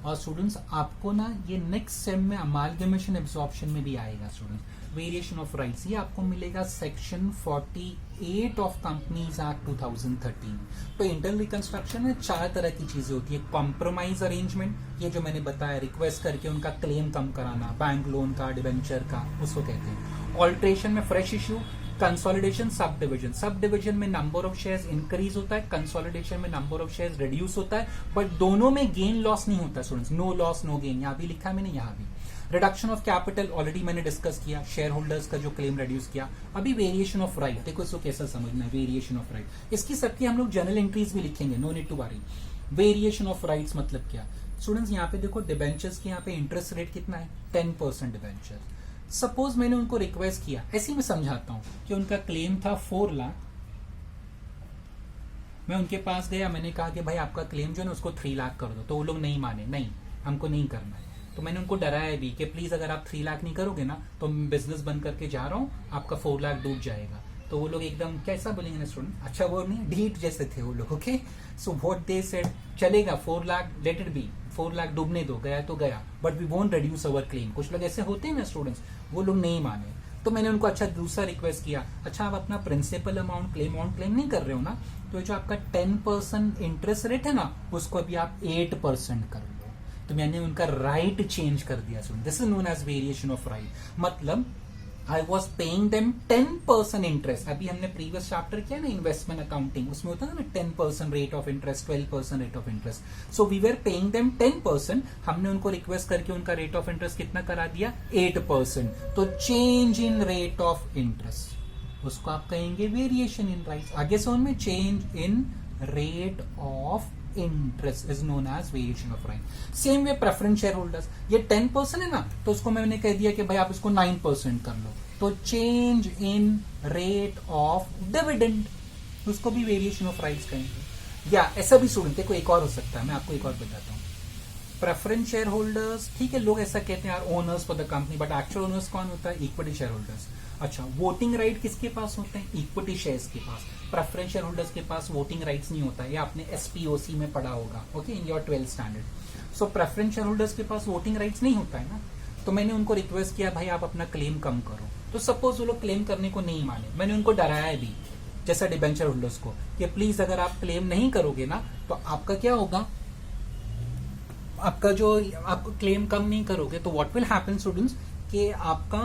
S1: और स्टूडेंट्स आपको ना ये नेक्स्ट सेम में अमालगमेशन एब्जॉर्प्शन में भी आएगा स्टूडेंट्स, वेरिएशन ऑफ राइट्स। ये आपको मिलेगा सेक्शन 48 ऑफ कंपनीज एक्ट 2013। तो इंटरनल रिकंस्ट्रक्शन में 4 तरह की चीजें होती है, कॉम्प्रोमाइज अरेंजमेंट, ये जो मैंने बताया रिक्वेस्ट करके उनका क्लेम कम कराना, बैंक लोन का, डिबेंचर का, उसको कहते हैं। ऑल्ट्रेशन में fresh issue, consolidation sub division, sub division में नंबर ऑफ शेयर्स इंक्रीज होता है, कंसोलिडेशन में नंबर ऑफ शेयर्स रिड्यूस होता है, बट दोनों में गेन लॉस नहीं होता students, no loss no gain, यहां भी लिखा है मैंने, यहां भी। रिडक्शन ऑफ कैपिटल ऑलरेडी मैंने डिस्कस किया, शेयर होल्डर्स का जो क्लेम रिड्यूस किया। अभी वेरिएशन ऑफ राइट, देखो इसको कैसा समझना है, वेरिएशन ऑफ राइट, इसकी सबकी हम लोग जनरल एंट्रीज भी लिखेंगे, no need to worry. Variation of rights मतलब क्या स्टूडेंट्स, यहाँ पे देखो डिबेंचर्स के यहाँ पे इंटरेस्ट रेट कितना है 10% डिबेंचर। सपोज मैंने उनको रिक्वेस्ट किया, ऐसे ही मैं समझाता हूं, कि उनका क्लेम था 4 लाख, मैं उनके पास गया, मैंने कहा कि भाई आपका क्लेम जो है ना उसको 3 लाख कर दो, तो वो लोग नहीं माने, नहीं हमको नहीं करना है। तो मैंने उनको डराया भी कि प्लीज अगर आप 3 लाख नहीं करोगे ना तो मैं बिजनेस बंद करके जा रहा हूँ, आपका 4 लाख डूब जाएगा। तो वो लोग एकदम कैसा बोलेंगे ना स्टूडेंट, अच्छा वो नहीं ढीठ जैसे थे वो लोग। Okay, so what they said, चलेगा 4 lakh, let it be, 4 lakh डूबने दो, गया तो गया, but we won't reduce our claim. कुछ लोग ऐसे होते हैं ना स्टूडेंट्स, वो लोग नहीं माने। तो मैंने उनको अच्छा दूसरा रिक्वेस्ट किया, अच्छा आप अपना प्रिंसिपल अमाउंट क्लेम नहीं कर रहे हो ना, तो जो आपका 10% इंटरेस्ट रेट है ना उसको अभी आप 8% कर लो। तो मैंने उनका राइट चेंज कर दिया। This is known as variation of right, मतलब I was paying them 10% interest. अभी हमने प्रीवियस चैप्टर किया ना इन्वेस्टमेंट अकाउंटिंग, उसमें होता है ना 10% rate of interest, 12% rate of interest. So we were paying them 10%, हमने उनको रिक्वेस्ट करके उनका रेट ऑफ इंटरेस्ट कितना करा दिया 8%। तो change in rate of interest उसको आप कहेंगे वेरिएशन इन राइट्स। आगे से उनमें change in rate of interest is known as variation of right. Same way preference share holders, ये 10% है ना, तो उसको मैंने कह दिया कि भाई आप इसको 9% कर लो, तो change in rate of dividend उसको भी वेरिएशन ऑफ राइट्स कहेंगे। या ऐसा भी स्टूडेंट देखो एक और हो सकता है, मैं आपको एक और बताता हूं। प्रेफरेंस शेयर होल्डर्स, ठीक है, लोग ऐसा कहते हैं यार owners for the company, but actual owners कौन होता है? Equity share holders. अच्छा, वोटिंग राइट किसके पास होते हैं? इक्विटी शेयर्स के पास। प्रेफरेंस शेयर होल्डर्स के पास वोटिंग राइट्स नहीं होता है, ये आपने एसपीओसी में पढ़ा होगा, okay, in your 12th standard. So preference share holders के पास वोटिंग राइट्स नहीं होता है ना, तो मैंने उनको रिक्वेस्ट किया भाई आप अपना क्लेम कम करो, तो सपोज वो लोग क्लेम करने को नहीं माने, मैंने उनको डराया भी जैसा डिबेंचर होल्डर्स को कि प्लीज अगर आप क्लेम नहीं करोगे ना तो आपका क्या होगा, आपका जो आप क्लेम कम नहीं करोगे तो व्हाट विल हैपन स्टूडेंट्स, कि आपका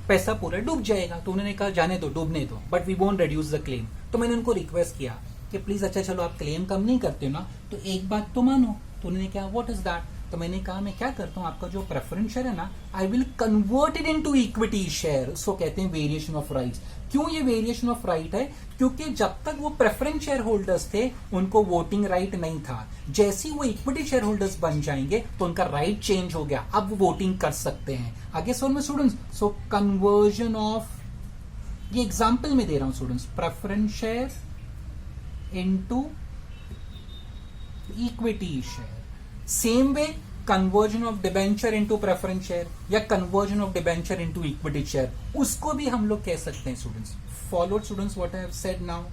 S1: पैसा पूरा डूब जाएगा। तो उन्होंने कहा जाने दो, डूबने दो, but we won't reduce the claim. तो मैंने उनको रिक्वेस्ट किया कि प्लीज अच्छा चलो आप क्लेम कम नहीं करते हो ना तो एक बात तो मानो। तो उन्होंने कहा व्हाट इज दैट? तो मैंने कहा मैं क्या करता हूँ, आपका जो प्रेफरेंस शेयर है ना I will convert it into equity share, उसको कहते हैं वेरिएशन ऑफ राइट्स। क्यों ये वेरिएशन ऑफ राइट है? क्योंकि जब तक वो प्रेफरेंस शेयर होल्डर्स थे उनको वोटिंग राइट नहीं था, जैसे ही वो इक्विटी शेयर होल्डर्स बन जाएंगे तो उनका राइट चेंज हो गया, अब वो वोटिंग कर सकते हैं। आगे समझ में स्टूडेंट्स? सो कन्वर्जन ऑफ, ये एग्जाम्पल में दे रहा हूं students, preference share into equity share. Same way conversion of debenture into preference share या conversion of debenture into equity share, उसको भी हम लोग कह सकते हैं students. Followed students what I have said now.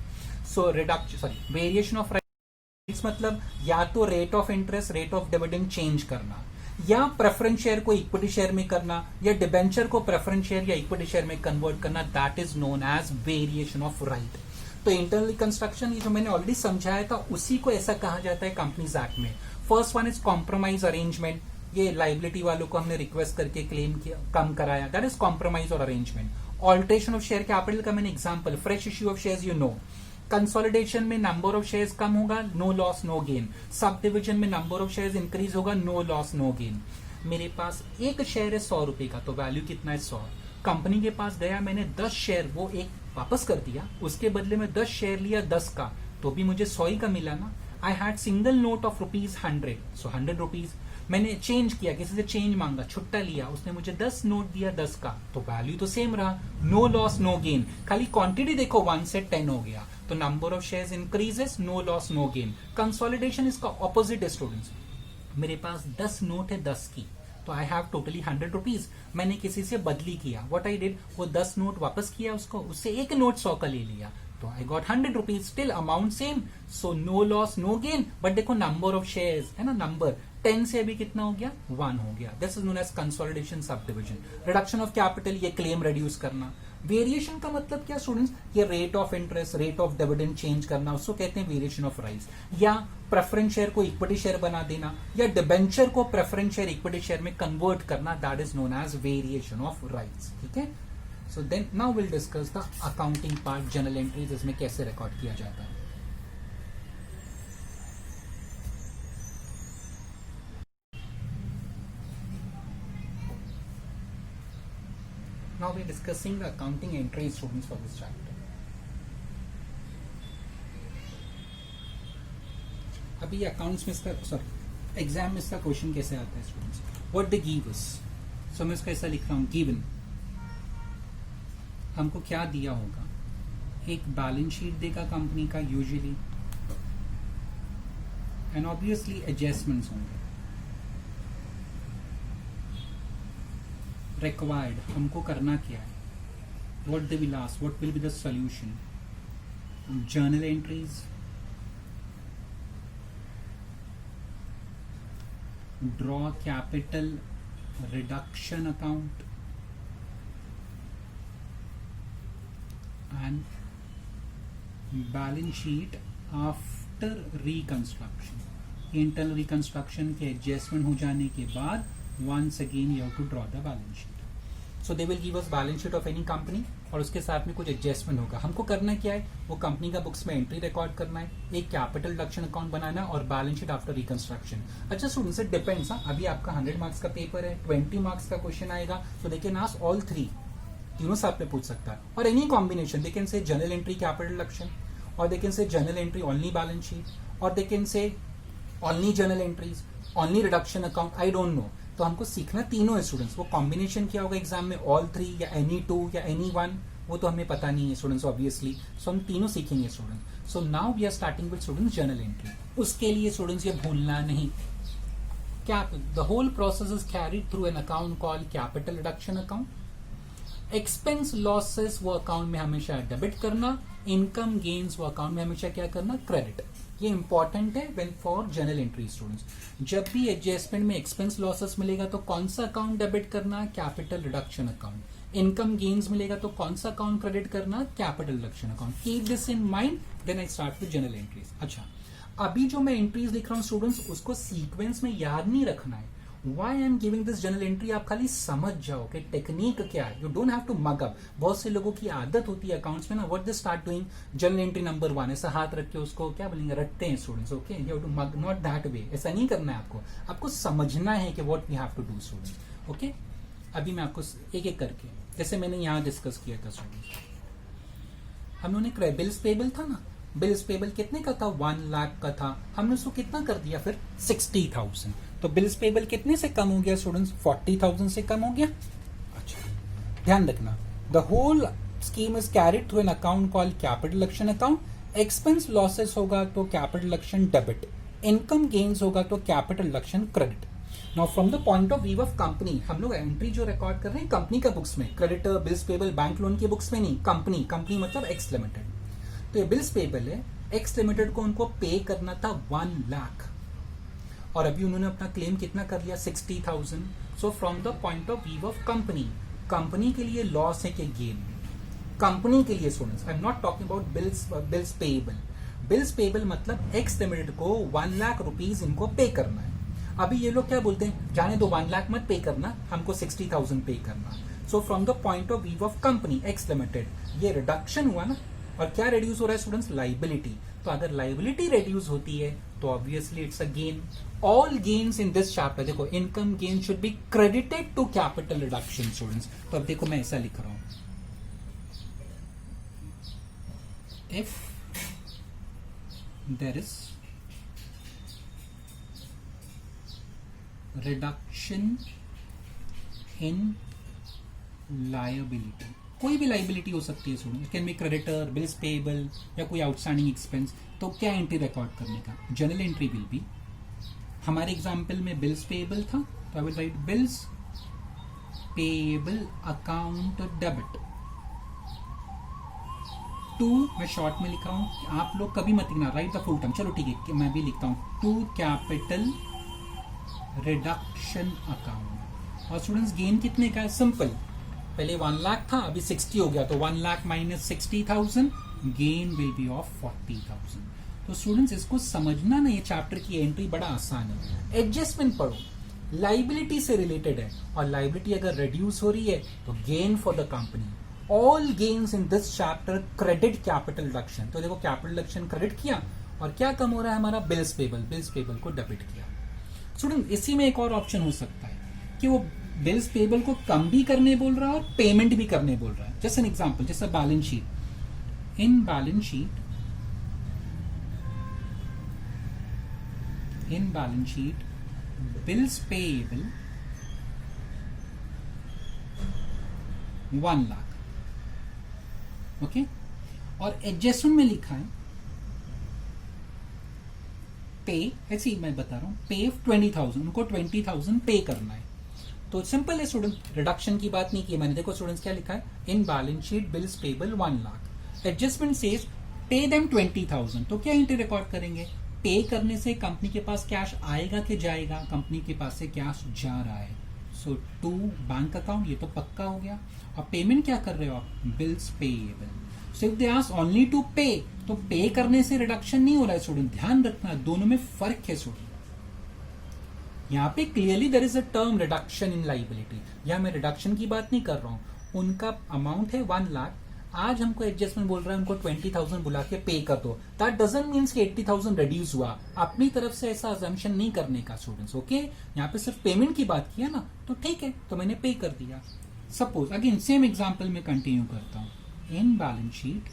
S1: So reduction, sorry, variation of rights मतलब या तो rate of interest, rate of dividend change करना, या प्रेफरेंस शेयर को इक्विटी शेयर में करना, या डिबेंचर को प्रेफरेंस शेयर या इक्विटी शेयर में कन्वर्ट करना, that is known as variation of right. तो इंटरनल रिकंस्ट्रक्शन, ये जो मैंने ऑलरेडी समझाया था उसी को ऐसा कहा जाता है कंपनीज एक्ट में। First one is compromise arrangement, ये लाइबिलिटी वालों को हमने रिक्वेस्ट करके क्लेम किया, कम कराया, दैट इज कॉम्प्रोमाइज और arrangement. Alteration of share capital का मैंने example, fresh issue of shares, you know. Consolidation में नंबर ऑफ शेयर्स कम होगा, no loss no gain. Subdivision में नंबर ऑफ शेयर्स इंक्रीज होगा, नो लॉस नो गेन। मेरे पास एक शेयर है 100 रुपए का, तो वैल्यू कितना है 100। कंपनी के पास गया, मैंने 10 शेयर, वो एक वापस कर दिया, उसके बदले में 10 शेयर लिया 10 का, तो भी मुझे 100 ही का मिला ना। I had single note of ₹100, so 100 rupees. मैंने चेंज किया, किसी से चेंज मांगा, छुट्टा लिया, उसने मुझे 10 नोट दिया 10 का, तो वैल्यू तो सेम रहा, नो लॉस नो गेन। खाली क्वांटिटी देखो 1 से 10 हो गया, तो number of shares increases, no loss no gain. Consolidation इसका ऑपोजिट है स्टूडेंट्स। मेरे पास 10 नोट है 10 की, तो आई हैव टोटली 100 रुपीज। मैंने किसी से बदली किया, व्हाट आई डिड, वो 10 नोट वापस किया उसको, उससे एक नोट 100 का ले लिया, तो I got 100 rupees, still amount same, so no loss no gain. But देखो नंबर ऑफ शेयर्स है ना, नंबर 10 से अभी कितना हो गया, 1 हो गया। This is known as consolidation sub division. Reduction of capital, ये क्लेम रिड्यूस करना। वेरिएशन का मतलब क्या स्टूडेंट्स, ये rate of interest, rate of dividend change करना, उसको कहते हैं वेरिएशन ऑफ राइट्स। या प्रेफरेंस शेयर को इक्विटी शेयर बना देना, या डिबेंचर को प्रेफरेंस शेयर इक्विटी शेयर में कन्वर्ट करना, that is known as variation of rights. ठीक है, so then now will discuss the accounting part, journal entries, इसमें कैसे रिकॉर्ड किया जाता है। Now we are discussing the accounting entries students for this chapter. अभी अकाउंट्स में इसका, सॉरी, एग्जाम में इसका क्वेश्चन कैसे आता है students, what they give us. So मैं इसका ऐसा लिख रहा हूं, गिवन, हमको क्या दिया होगा, एक बैलेंस शीट देगा कंपनी का यूजुअली, एंड ऑब्वियसली एडजस्टमेंट्स होंगे। रिक्वायर्ड, हमको करना क्या है, what they will ask, what will be the solution. Journal entries, draw capital reduction account, and balance sheet after reconstruction. Internal reconstruction के एडजस्टमेंट हो जाने के बाद once again you have to draw the balance sheet. So they will give us balance sheet of any company और उसके साथ में कुछ एडजस्टमेंट होगा। हमको करना क्या है, वो कंपनी का बुक्स में एंट्री रिकॉर्ड करना है, एक कैपिटल रिडक्शन अकाउंट बनाना और बैलेंस शीट आफ्टर रिकंस्ट्रक्शन। अच्छा स्टूडेंट्स, इट डिपेंड्स। अभी आपका 100 मार्क्स का पेपर है, 20 मार्क्स का क्वेश्चन आएगा, तो दे कैन आस्क ऑल 3, तीनों साथ में पूछ सकता है, और any combination. They can say journal entry capital reduction, और they can say journal entry only balance sheet, और they can say only journal entries, only reduction account, I don't know. तो हमको सीखना तीनों है स्टूडेंट्स। वो कॉम्बिनेशन क्या होगा एग्जाम में, ऑल 3 या एनी 2 या एनी 1, वो तो हमें पता नहीं है स्टूडेंट्स ऑब्वियसली। सो हम तीनों सीखेंगे students. So now we are starting with students journal entry. उसके लिए स्टूडेंट्स ये भूलना नहीं, the whole process is carried through an account called capital reduction account. Expense losses वो अकाउंट में हमेशा डेबिट करना, इनकम गेन्स वो अकाउंट में हमेशा क्या करना, क्रेडिट. ये इंपॉर्टेंट है when for journal entry students. जब भी एडजस्टमेंट में एक्सपेंस लॉसेस मिलेगा तो कौन सा अकाउंट डेबिट करना, capital reduction account. Income gains मिलेगा तो कौन सा अकाउंट क्रेडिट करना, capital reduction account. Keep this in mind, then I start with journal entries. अच्छा, अभी जो मैं एंट्रीज लिख रहा हूं स्टूडेंट्स, उसको सीक्वेंस में याद नहीं रखना है. Why I am giving this journal entry, आप खाली समझ जाओ कि टेक्निक क्या है. You don't have to mug up. बहुत से लोगों की आदत होती है अकाउंट्स में ना, what they start doing, journal entry number 1 ऐसा हाथ रख के उसको क्या बोलेंगे, रटते हैं students. Okay, you have to mug, not that way. ऐसा नहीं करना है आपको. आपको समझना है कि what we have to do students. Okay, अभी मैं आपको एक एक करके, जैसे मैंने यहाँ डिस्कस किया था स्टूडेंट्स, हम लोगों ने बिल्स पेबल था ना, बिल्स पेबल कितने का था, 1 लाख का था. हमने उसको कितना कर दिया फिर, 60,000. तो बिल्स पेबल कितने से कम हो गया स्टूडेंट्स, 40,000 से कम हो गया. अच्छा, ध्यान रखना, the whole scheme is carried through an account called capital reduction account. Expense losses होगा तो capital reduction debit, income gains होगा तो capital reduction credit. Now from the point of view of company, हम लोग एंट्री जो record कर रहे हैं कंपनी का बुक्स में, creditor bills payable bank loan के बुक्स में नहीं, कंपनी मतलब एक्स लिमिटेड. तो ये बिल्स पेबल है, एक्स लिमिटेड को उनको पे करना था 1 लाख, और अभी उन्होंने अपना क्लेम कितना कर लिया, 60,000. So from the point of view of company के लिए लॉस है कि गेन. कंपनी के लिए students, I am not talking about bills payable. Bills payable मतलब एक्स लिमिटेड को 1 लाख रुपीज इनको पे करना है. अभी ये लोग क्या बोलते हैं, जाने दो 1 लाख मत पे करना, हमको 60,000 पे करना. So from the point of view of company x limited, ये रिडक्शन हुआ ना. और क्या रिड्यूस हो रहा है स्टूडेंट्स, लाइबिलिटी. तो अगर लाइबिलिटी रिड्यूस होती है तो obviously it's a gain. All gains in this chapter, देखो income gain should be credited to capital reduction students. तो अब देखो मैं ऐसा लिख रहा हूं, if there is reduction in liability, कोई भी लाइबिलिटी हो सकती है student, can be creditor, bills payable या कोई आउटस्टैंडिंग एक्सपेंस. तो क्या एंट्री रिकॉर्ड करने का, जर्नल एंट्री विल बी, हमारे एग्जांपल में बिल्स पेबल था तो I will write bills payable account debit to, मैं शॉर्ट में लिख रहा हूं, आप लोग कभी मत लिखना, राइट द फुल टर्म. चलो ठीक है, मैं भी लिखता हूं, टू कैपिटल रिडक्शन अकाउंट. और स्टूडेंट्स गेन कितने का है, सिंपल, पहले 1 लाख था, अभी 60 हो गया, तो 1 lakh minus 60,000, gain will be of 40,000. तो स्टूडेंट्स इसको समझना ना, ये चैप्टर की एंट्री बड़ा आसान है. एडजस्टमेंट पढ़ो, लाइबिलिटी से रिलेटेड है, और लाइबिलिटी अगर रिड्यूस हो रही है तो gain for the company. All gains in this chapter credit capital reduction. तो देखो कैपिटल रिडक्शन क्रेडिट किया, और क्या कम हो रहा है हमारा, बिल्स पेबल को डेबिट किया. स्टूडेंट इसी में एक और ऑप्शन हो सकता है कि वो बिल्स पेबल को कम भी करने बोल रहा है और पेमेंट भी करने बोल रहा है. जैसे एन एग्जांपल, जैसे balance sheet, in balance sheet bills payable 1 lakh, okay, और एडजस्टमेंट में लिखा है पे, ऐसे ही मैं बता रहा हूं, पे 20,000, उनको 20,000 पे करना है. तो सिंपल है स्टूडेंट, रिडक्शन की बात नहीं की मैंने. देखो स्टूडेंट्स क्या लिखा है, in balance sheet bills payable 1 lakh, adjustment says pay them 20,000. तो क्या एंट्री रिकॉर्ड करेंगे, पे करने से कंपनी के पास कैश आएगा कि जाएगा, कंपनी के पास से कैश जा रहा है. सो टू बैंक अकाउंट, ये तो पक्का हो गया. और पेमेंट क्या कर रहे हो आप, bills payable. So if they ask only to pay, तो पे करने से रिडक्शन नहीं हो रहा है स्टूडेंट, ध्यान रखना, दोनों में फर्क है स्टूडेंट. यहाँ पे clearly there is a term reduction in liability. यहाँ मैं रिडक्शन की बात नहीं कर रहा हूँ, उनका अमाउंट है 1 लाख, आज हमको एडजस्टमेंट बोल रहा है उनको 20,000 बुला के पे कर दो. दैट डजंट मीन्स कि 80,000 रिड्यूस हुआ. अपनी तरफ से ऐसा अजम्पशन नहीं करने का स्टूडेंट्स. ओके, यहाँ पे सिर्फ पेमेंट की बात किया ना, तो ठीक है, तो मैंने पे कर दिया. सपोज अगेन सेम एग्जांपल में कंटिन्यू करता हूं, in balance sheet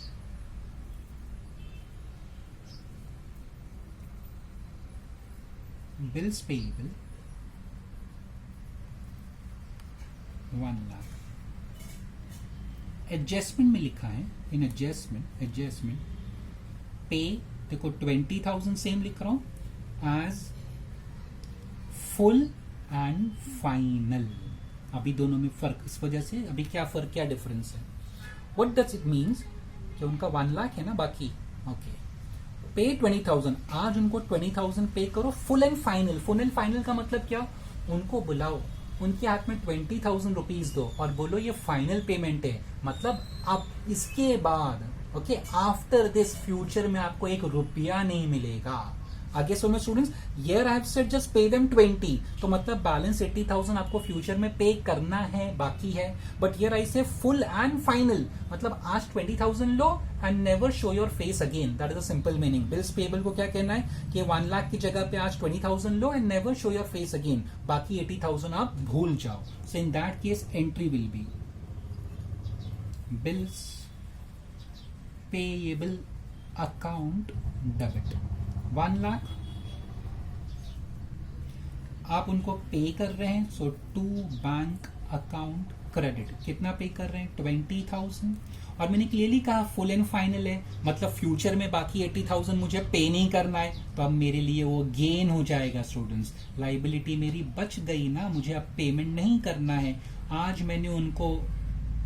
S1: bills payable 1 lakh, adjustment में लिखा है, इन एडजस्टमेंट पे, देखो 20,000 सेम लिख रहा हूं एज फुल एंड फाइनल। अभी दोनों में फर्क इस वजह से, अभी क्या फर्क, क्या डिफरेंस है? व्हाट डज इट मीन्स कि उनका 1 लाख है ना बाकी, ओके, पे 20,000, आज उनको 20,000 पे करो full and final. Full and final का मतलब क्या? उनको बुलाओ, उनके हाथ में 20,000 रुपीज दो और बोलो ये फाइनल पेमेंट है, मतलब अब इसके बाद, ओके, आफ्टर दिस फ्यूचर में आपको 1 रुपया नहीं मिलेगा। आगे सुनो students, here I have said just पे देम 20, तो मतलब बैलेंस 80,000 आपको फ्यूचर में पे करना है, बाकी है। बट हियर आई से फुल एंड फाइनल, मतलब आज 20,000 लो and never show your face again, that is a simple meaning. Bills payable को क्या कहना है कि 1 लाख की जगह पे आज 20,000 लो and never show your face again, बाकी 80,000 आप भूल जाओ। So in that case entry will be bills payable account debit 1 lakh आप उनको पे कर रहे हैं, so to bank account credit. कितना पे कर रहे हैं? 20,000। और मैंने क्लियरली कहा फुल एंड फाइनल है, मतलब फ्यूचर में बाकी 80,000 मुझे पे नहीं करना है, तो अब मेरे लिए वो गेन हो जाएगा स्टूडेंट्स। लाइबिलिटी मेरी बच गई ना, मुझे अब पेमेंट नहीं करना है। आज मैंने उनको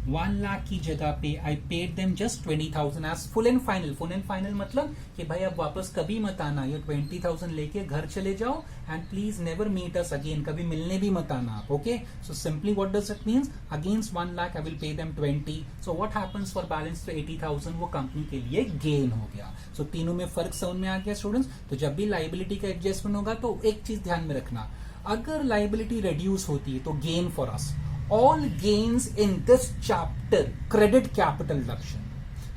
S1: 1 लाख की जगह पे I paid them just 20,000 as full and final. Full and final मतलब कि भाई अब वापस कभी मत आना, ये 20,000 लेके घर चले जाओ and please never meet us again, कभी मिलने भी मत आना आप, okay. So simply what does it means, against 1 lakh I will pay them 20, so what happens for balance to 80,000, वो कंपनी के लिए गेन हो गया। सो तीनों में फर्क समझ में आ गया स्टूडेंट्स। तो जब भी लाइबिलिटी का एडजस्टमेंट होगा तो एक चीज ध्यान में रखना, अगर लाइबिलिटी रिड्यूस होती है तो gain for us, all gains in this chapter credit capital deduction।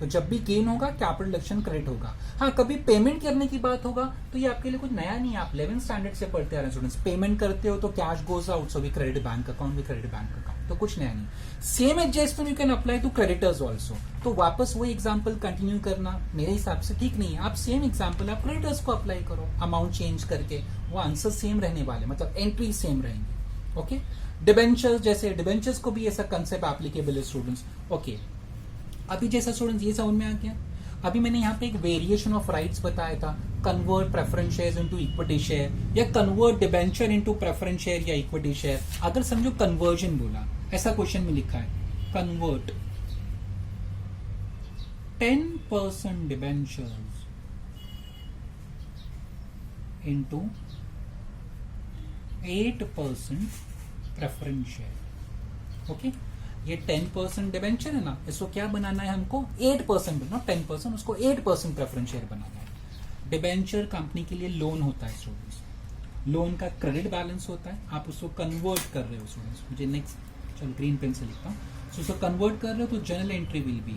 S1: तो जब भी गेन होगा कैपिटल डिडक्शन क्रेडिट होगा। हाँ, कभी पेमेंट करने की बात होगा तो ये आपके लिए कुछ नया नहीं है, आप 11th स्टैंडर्ड से पढ़ते आ रहे हैं स्टूडेंट्स। पेमेंट करते हो तो cash goes out, so we credit bank account, we credit bank account, तो कुछ नया नहीं। Same adjustment you can apply to creditors also. तो वापस वही एग्जाम्पल कंटिन्यू करना मेरे हिसाब से ठीक नहीं है। आप सेम एग्जाम्पल आप क्रेडिटर्स को अप्लाई करो, अमाउंट चेंज करके, वो आंसर सेम रहने वाले, मतलब एंट्री सेम रहेंगे, ओके। डिबेंचर्स, जैसे डिबेंचर्स को भी ऐसा कंसेप्ट एप्लीकेबल है स्टूडेंट्स, ओके। अभी जैसा स्टूडेंट्स ये समझ में आ गया। अभी मैंने यहाँ पे एक वेरिएशन ऑफ राइट्स बताया था, convert preference shares into equity share या convert debenture into preference share या इक्विटी शेयर। अगर समझो कन्वर्जन बोला, ऐसा क्वेश्चन में लिखा है, convert 10% debentures into 8% preference share, okay. ये 10% डिबेंचर है ना, इसको क्या बनाना है हमको? 8%, नॉट 10%, उसको 8% प्रेफरेंस शेयर बनाना है। डिबेंचर कंपनी के लिए लोन होता है स्टूडेंट्स, लोन का क्रेडिट बैलेंस होता है, आप उसको कन्वर्ट कर रहे हो स्टूडेंट्स। मुझे नेक्स्ट, चलो ग्रीन पेन से लिखता हूँ। सो उसको कन्वर्ट कर रहे हो तो journal entry will be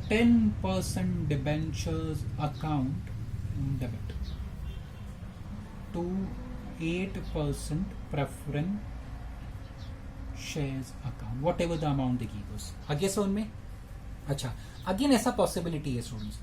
S1: 10% debentures account debit to 8% preference shares account, whatever the amount they give us। आगे समझ में? अच्छा, अगेन ऐसा पॉसिबिलिटी है स्टूडेंट्स,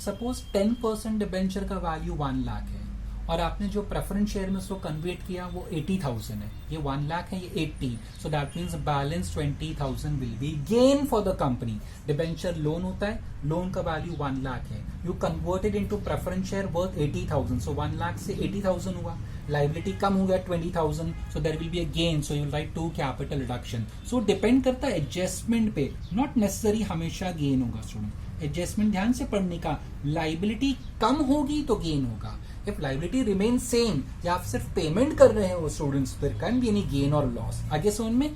S1: सपोज 10% डिबेंचर का वैल्यू 1 लाख है और आपने जो प्रेफरेंस शेयर में उसको कन्वर्ट किया वो 80,000 है, ये 1 लाख है, ये 80, so that means balance 20,000 will be gain for the company. Debenture loan होता है, लोन का वैल्यू 1 लाख है, you converted into preference share worth 80,000, so 1 lakh से 80,000 हुआ, लाइबिलिटी कम हो गया 20,000, so there will be a gain, so you will write 2 capital reduction. So depend करता है एडजस्टमेंट पे, नॉट नेसेसरी हमेशा गेन होगा स्टूडेंट। एडजस्टमेंट ध्यान से पढ़ने का, लाइबिलिटी कम होगी तो गेन होगा, इफ लाइबिलिटी रिमेन सेम या आप सिर्फ पेमेंट कर रहे हो students, there can be any gain और लॉस। आगे समझ में?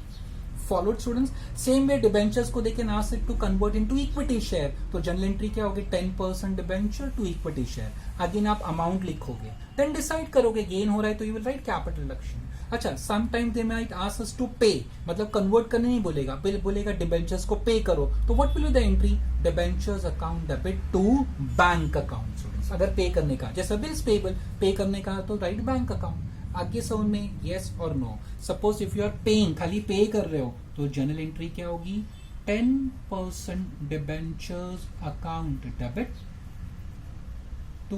S1: Followed students. Same way debentures को देखे ना सिर्फ to convert into equity share, तो जनरल एंट्री क्या होगी? 10% debenture to equity share. Again आप अमाउंट लिखोगे, देन डिसाइड करोगे गेन हो रहा है तो you will write capital reduction. अच्छा, sometime they might ask us to pay, मतलब कन्वर्ट करने नहीं बोलेगा, बोलेगा डिबेंचर्स को पे करो, तो what will be the entry? Debentures account debit to bank account students. अगर पे करने का, जैसा बिल्स पेबल, पे करने का तो राइट बैंक अकाउंट। आगे समझ में? यस और no. Suppose if you are paying, खाली पे कर रहे हो, तो जनरल एंट्री क्या होगी? 10% debentures account debit to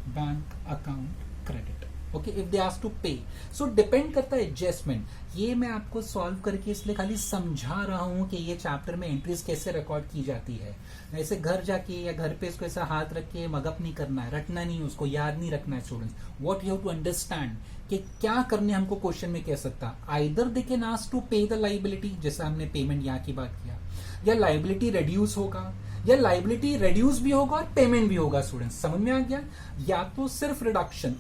S1: bank account credit. Okay, if they ask to pay. So depend करता है एडजस्टमेंट। ये मैं आपको सॉल्व करके इसलिए खाली समझा रहा हूं कि ये चैप्टर में एंट्रीज कैसे रिकॉर्ड की जाती है। ऐसे घर जाके या घर पे इसको ऐसा हाथ रख के मगअप नहीं करना है, रटना नहीं, उसको याद नहीं रखना है students. What you have to understand कि क्या करने हमको क्वेश्चन में कह सकता, either they can ask to pay the liability, जैसा हमने पेमेंट यहाँ की बात किया, या लाइबिलिटी रिड्यूस होगा, या लाइबिलिटी रिड्यूस भी होगा और पेमेंट भी होगा। स्टूडेंट्स समझ में आ गया? या तो सिर्फ रिडक्शन,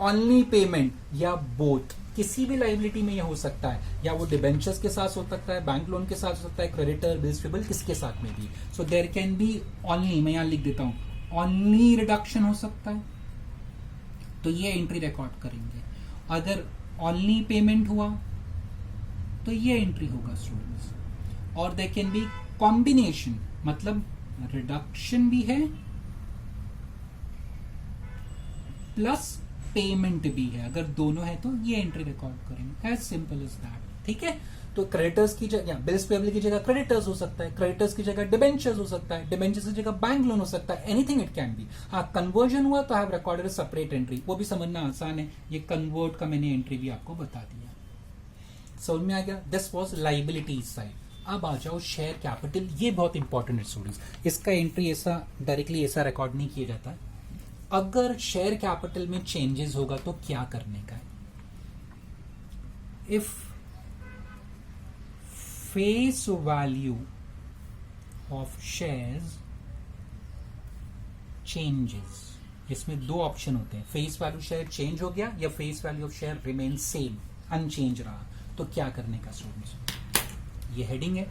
S1: ओनली पेमेंट, या बोथ। किसी भी लाइबिलिटी में यह हो सकता है, या वो डिबेंचर्स के साथ हो सकता है, बैंक लोन के साथ हो सकता है, क्रेडिटर, बिल्स पेबल, किसके साथ में भी। So there can be only, मैं यहां लिख देता हूं, ओनली रिडक्शन हो सकता है, तो ये एंट्री रिकॉर्ड करेंगे। अगर ओनली पेमेंट हुआ तो ये एंट्री होगा स्टूडेंट्स। और देयर कैन बी कॉम्बिनेशन, मतलब रिडक्शन भी है प्लस पेमेंट भी है। अगर दोनों है तो ये एंट्री रिकॉर्ड करेंगे। As simple as that. ठीक है, तो क्रेडिटर्स की जगह, बिल्स पेबल की जगह क्रेडिटर्स हो सकता है, क्रेडिटर्स की जगह डिबेंचर्स हो सकता है, डिबेंचर्स की जगह बैंक लोन हो सकता है, एनीथिंग इट कैन बी। हाँ, कन्वर्जन हुआ तो I have recorded separate entry, वो भी समझना आसान है। ये कन्वर्ट का मैंने एंट्री भी आपको बता दिया। समझ में आ गया? This was liability side. अब आ जाओ शेयर कैपिटल। ये बहुत इंपॉर्टेंट है स्टूडेंट्स, इसका एंट्री ऐसा डायरेक्टली ऐसा रिकॉर्ड नहीं किया जाता है। अगर शेयर कैपिटल में चेंजेस होगा तो क्या करने का है? If face value of shares changes, इसमें दो ऑप्शन होते हैं, फेस वैल्यू शेयर चेंज हो गया या face value of share remain same, unchanged रहा, तो क्या करने का स्टूडेंट्स? ये हेडिंग है,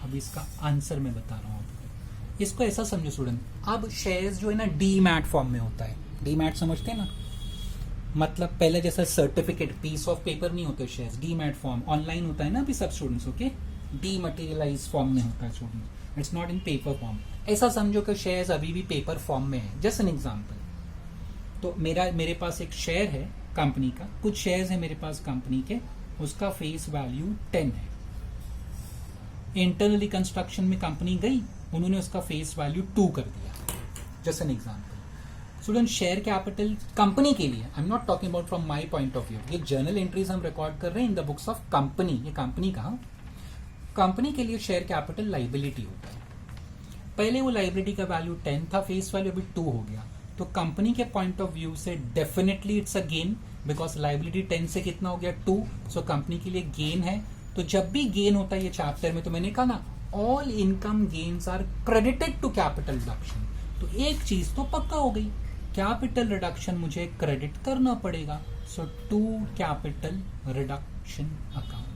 S1: अब इसका आंसर मैं बता रहा हूं आपको। इसको ऐसा समझो स्टूडेंट, अब शेयर्स जो है ना डीमैट फॉर्म में होता है। डीमैट समझते हैं ना, मतलब पहले जैसा सर्टिफिकेट, पीस ऑफ पेपर नहीं होते शेयर्स, डीमैट फॉर्म ऑनलाइन होता है ना अभी सब स्टूडेंट्स। ओके, डीमटेरियलाइज फॉर्म में होता है students, it's not in paper form. ऐसा समझो कि शेयर्स अभी भी पेपर फॉर्म में है। जस्ट एन एग्जांपल, तो मेरे पास एक शेयर है कंपनी का, कुछ शेयर्स है मेरे पास कंपनी के, उसका फेस वैल्यू 10 है। इंटरनली कंस्ट्रक्शन में कंपनी गई, उन्होंने उसका फेस वैल्यू 2 कर दिया। Just an example student, share capital company के लिए, I am not talking about from my point of view, ये जर्नल एंट्रीज हम रिकॉर्ड कर रहे हैं in the books of company. ये कंपनी का, कंपनी के लिए शेयर कैपिटल लाइबिलिटी होता है। पहले वो लाइबिलिटी का वैल्यू 10 था, फेस वैल्यू अभी 2 हो गया, तो कंपनी के पॉइंट ऑफ व्यू से definitely it's a gain, because liability 10 से कितना हो गया 2, सो कंपनी के लिए गेन है। तो जब भी गेन होता है ये चैप्टर में, तो मैंने कहा ना all income gains are credited to capital reduction, तो एक चीज तो पक्का हो गई, कैपिटल रिडक्शन मुझे क्रेडिट करना पड़ेगा। सो टू कैपिटल रिडक्शन अकाउंट।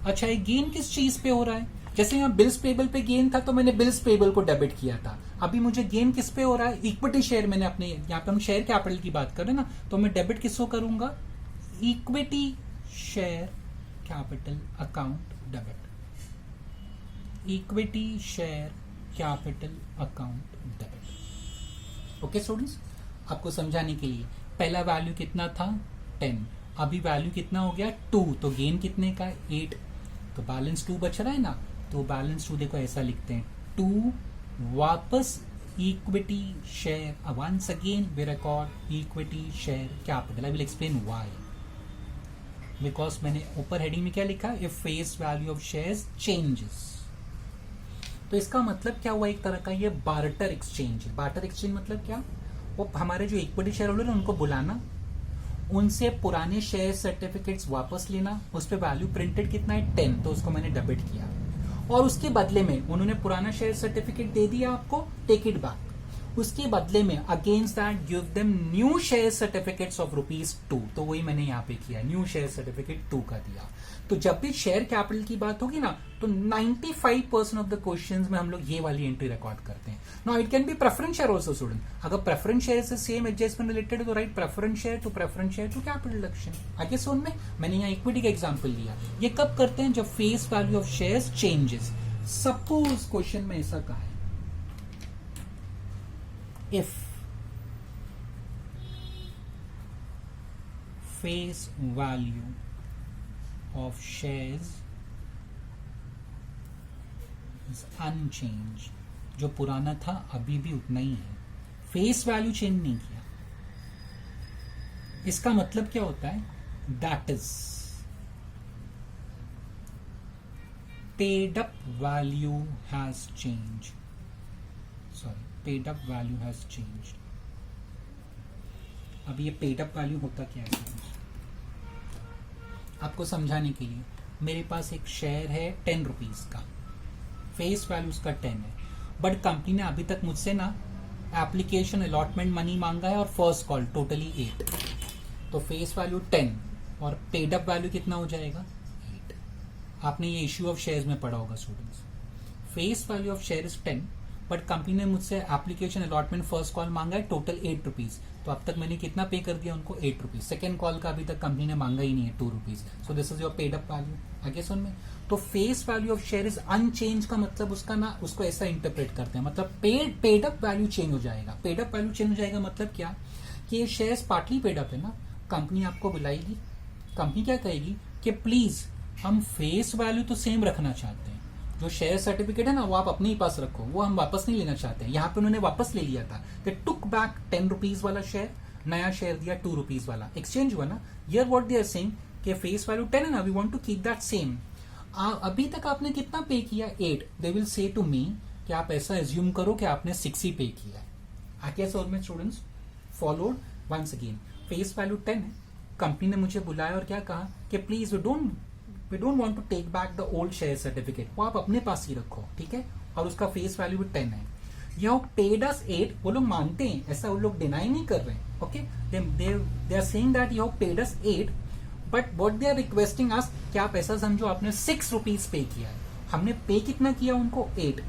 S1: अच्छा, ये गेन किस चीज पे हो रहा है? जैसे यहाँ बिल्स पेबल पे गेन था तो मैंने बिल्स पेबल को डेबिट किया था। अभी मुझे गेन किस पे हो रहा है? इक्विटी शेयर, मैंने अपने, यहाँ पे हम शेयर कैपिटल की बात कर रहे हैं ना, तो मैं डेबिट किसको करूंगा? Equity share capital account debit, equity share capital account debit. Okay students, आपको समझाने के लिए, पहला वैल्यू कितना था 10, अभी वैल्यू कितना हो गया 2, तो गेन कितने का 8, तो बैलेंस 2 बच रहा है ना, तो बैलेंस 2 देखो ऐसा लिखते हैं, 2 वापस equity share, once again we record equity share capital. I will explain why, because मैंने ऊपर हेडिंग में क्या लिखा, if face value of shares changes. तो इसका मतलब क्या हुआ, एक तरह का ये बार्टर एक्सचेंज है। बार्टर एक्सचेंज मतलब क्या? वो हमारे जो इक्विटी शेयर होल्डर है उनको बुलाना, उनसे पुराने शेयर सर्टिफिकेट्स वापस लेना, उस पर वैल्यू प्रिंटेड कितना है 10, तो उसको मैंने डेबिट किया, और उसके बदले में उन्होंने पुराना शेयर सर्टिफिकेट दे दिया आपको, टेक इट बैक। उसके बदले में against that give them new share certificates of ₹2, तो वही मैंने यहाँ पे किया, न्यू शेयर सर्टिफिकेट 2 का दिया। तो जब भी शेयर कैपिटल की बात होगी ना, तो 95% ऑफ द क्वेश्चंस में हम लोग ये वाली एंट्री रिकॉर्ड करते हैं। Now it can be preference share also student, अगर प्रेफरेंस शेयर से सेम एडजस्टमेंट रिलेटेड है तो write preference share to capital reduction. आगे सुन में मैंने यहाँ इक्विटी का एग्जांपल लिया। ये कब करते हैं? जब face value of shares changes. Suppose question में ऐसा कहा है, if face value of shares is unchanged, जो पुराना था अभी भी उतना ही है, फेस वैल्यू चेंज नहीं किया, इसका मतलब क्या होता है? That is paid up value has change, sorry, paid up value has change. अब ये पेड अप वैल्यू होता क्या है? आपको समझाने के लिए, मेरे पास एक शेयर है 10 रुपीज का, फेस वैल्यू उसका 10 है, बट कंपनी ने अभी तक मुझसे ना एप्लीकेशन अलॉटमेंट मनी मांगा है और फर्स्ट कॉल टोटली 8, तो फेस वैल्यू 10 और पेड अप वैल्यू कितना हो जाएगा? 8। आपने ये इश्यू ऑफ शेयर्स में पढ़ा होगा students. Face value of share is 10, but company ने मुझसे एप्लीकेशन अलॉटमेंट फर्स्ट कॉल मांगा है टोटल 8 रुपीज, तो अब तक मैंने कितना पे कर दिया उनको? 8 रुपीज। सेकेंड कॉल का अभी तक कंपनी ने मांगा ही नहीं है, 2 rupees. So this is your paid up value. आगे सुन में, तो face value of share is unchanged का मतलब उसका ना, उसको ऐसा इंटरप्रेट करते हैं, मतलब पेड अप वैल्यू चेंज हो जाएगा। पेड अप वैल्यू चेंज हो जाएगा मतलब क्या? कि ये शेयर्स पार्टली पेड अप है ना, कंपनी आपको बुलाएगी, कंपनी क्या कहेगी कि प्लीज हम फेस वैल्यू तो सेम रखना चाहते हैं, जो शेयर सर्टिफिकेट है ना वो आप अपने ही पास रखो, वो हम वापस नहीं लेना चाहते हैं। यहाँ पे उन्होंने वापस ले लिया था कि टुक बैक 10 रुपीज वाला शेयर, नया शेयर दिया 2 रुपीज वाला, एक्सचेंज हुआ ना। Here what they are saying कि फेस वैल्यू 10 है ना, we want to keep that same. अभी तक आपने कितना पे किया? 8। दे विल से टू मी कि आप ऐसा एज्यूम करो कि आपने 6 ही पे किया है। आगे सर में students followed once again, face value 10 है, कंपनी ने मुझे बुलाया और क्या कहा कि please we don't want to take back the old share certificate, वो आप अपने पास ही रखो, ठीक है, और उसका फेस वैल्यू भी 10 है। यू पेड अस 8, वो लोग मानते हैं, ऐसा वो लोग डिनाई नहीं कर रहे हैं। Okay, they are saying that you paid us 8, but what they are requesting us कि आप ऐसा समझो आपने 6 रुपीज पे किया है। हमने पे कितना किया उनको? 8,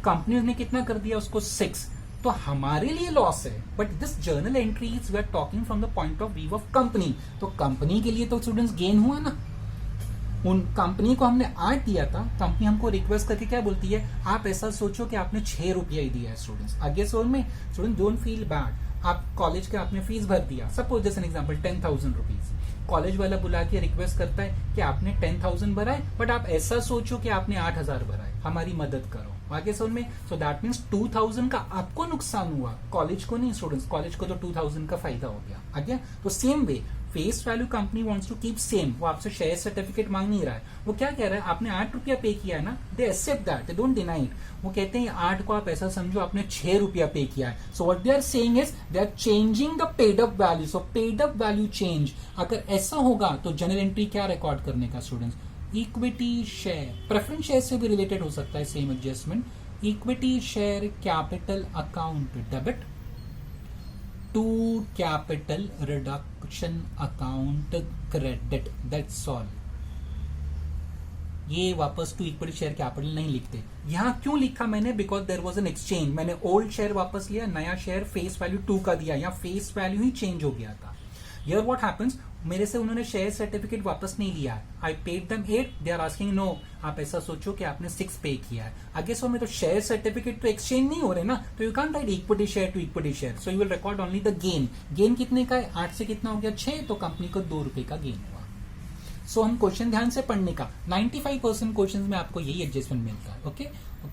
S1: कंपनी ने कितना कर दिया उसको? 6। तो हमारे लिए लॉस है, but this journal entries we are talking from the point of view of company, तो कंपनी के लिए तो स्टूडेंट्स गेन हुआ ना। उन कंपनी को हमने 8 दिया था, कंपनी हमको रिक्वेस्ट करके क्या बोलती है? आप ऐसा सोचो कि आपने 6 रुपया ही दिया है स्टूडेंट्स। आगे सोल में स्टूडेंट डोंट फील बैड, आप कॉलेज के आपने फीस भर दिया, सपोज जैसे एग्जांपल 10,000 रुपीज, कॉलेज वाला बुला के रिक्वेस्ट करता है कि आपने 10,000 भरा है, बट आप ऐसा सोचो कि आपने 8,000 भरा है, हमारी मदद करो। आगे सोल में, सो दैट मीन्स 2,000 का आपको नुकसान हुआ, कॉलेज को नहीं स्टूडेंट्स, कॉलेज को तो 2,000 का फायदा हो गया। आगे तो same way face value company wants to keep same, वो आपसे शेयर सर्टिफिकेट मांग नहीं रहा है, वो क्या कह रहा है? आपने 8 रुपया पे किया है ना, they accept that, they don't deny it. वो कहते हैं 8 को आप ऐसा समझो आपने 6 रुपया पे किया है। So what they are saying is they are changing the paid up value. So paid up value change, अगर ऐसा होगा तो जनरल एंट्री क्या रिकॉर्ड करने का students? Equity share, preference share से भी रिलेटेड हो सकता है same adjustment. Equity share capital account debit to capital reduction account credit, that's all. ये वापस टू इक्विटी शेयर कैपिटल नहीं लिखते। यहां क्यों लिखा मैंने? Because there was an exchange, मैंने ओल्ड शेयर वापस लिया, नया शेयर फेस वैल्यू 2 का दिया, या फेस वैल्यू ही चेंज हो गया था। हियर व्हाट हैपेंस, मेरे से उन्होंने शेयर सर्टिफिकेट वापस नहीं लिया है, I paid them 8, they are asking no, आप ऐसा सोचो कि आपने 6 पे किया है। आगे सो में तो शेयर सर्टिफिकेट तो एक्सचेंज नहीं हो रहे ना, तो you can't write equity share to equity share, so you will record only the gain. Gain कितने का है? 8 से कितना हो गया? 6, तो कंपनी को 2 रुपए का गेन हुआ। सो हम क्वेश्चन ध्यान से पढ़ने का, 95% क्वेश्चन में आपको यही एडजस्टमेंट मिलता है। ओके,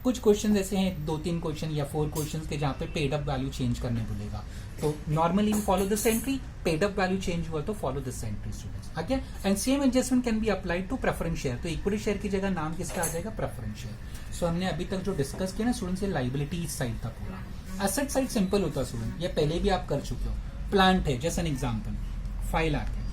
S1: कुछ क्वेश्चन ऐसे हैं 2-3 क्वेश्चन या 4 क्वेश्चन के जहां पे पेड अप वैल्यू चेंज करने बोलेगा, तो normally we follow this entry, paid up value change हुआ तो follow this entry students. Okay, and same adjustment can be applied to preference share, तो इक्विटी शेयर की जगह नाम किसका आ जाएगा? Preference share. सो हमने अभी तक जो डिस्कस किया ना स्टूडेंट्स, ये लाइबिलिटी साइड था पूरा। एसेट साइड सिंपल होता है स्टूडेंट, ये पहले भी आप कर चुके हो। प्लांट है, जैसे एन एग्जाम्पल 5 लाख है,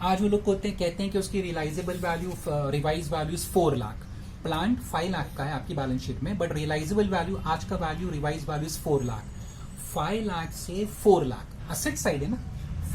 S1: आज वो लोग कहते हैं कि उसकी realisable value, revised value is 4 lakh. Plant 5 lakh का है आपकी बैलेंस शीट में, बट रियलाइजेबल वैल्यू आज का value, revised value is 4 lakh. 5 lakh से 4 लाख, एसेट साइड है ना,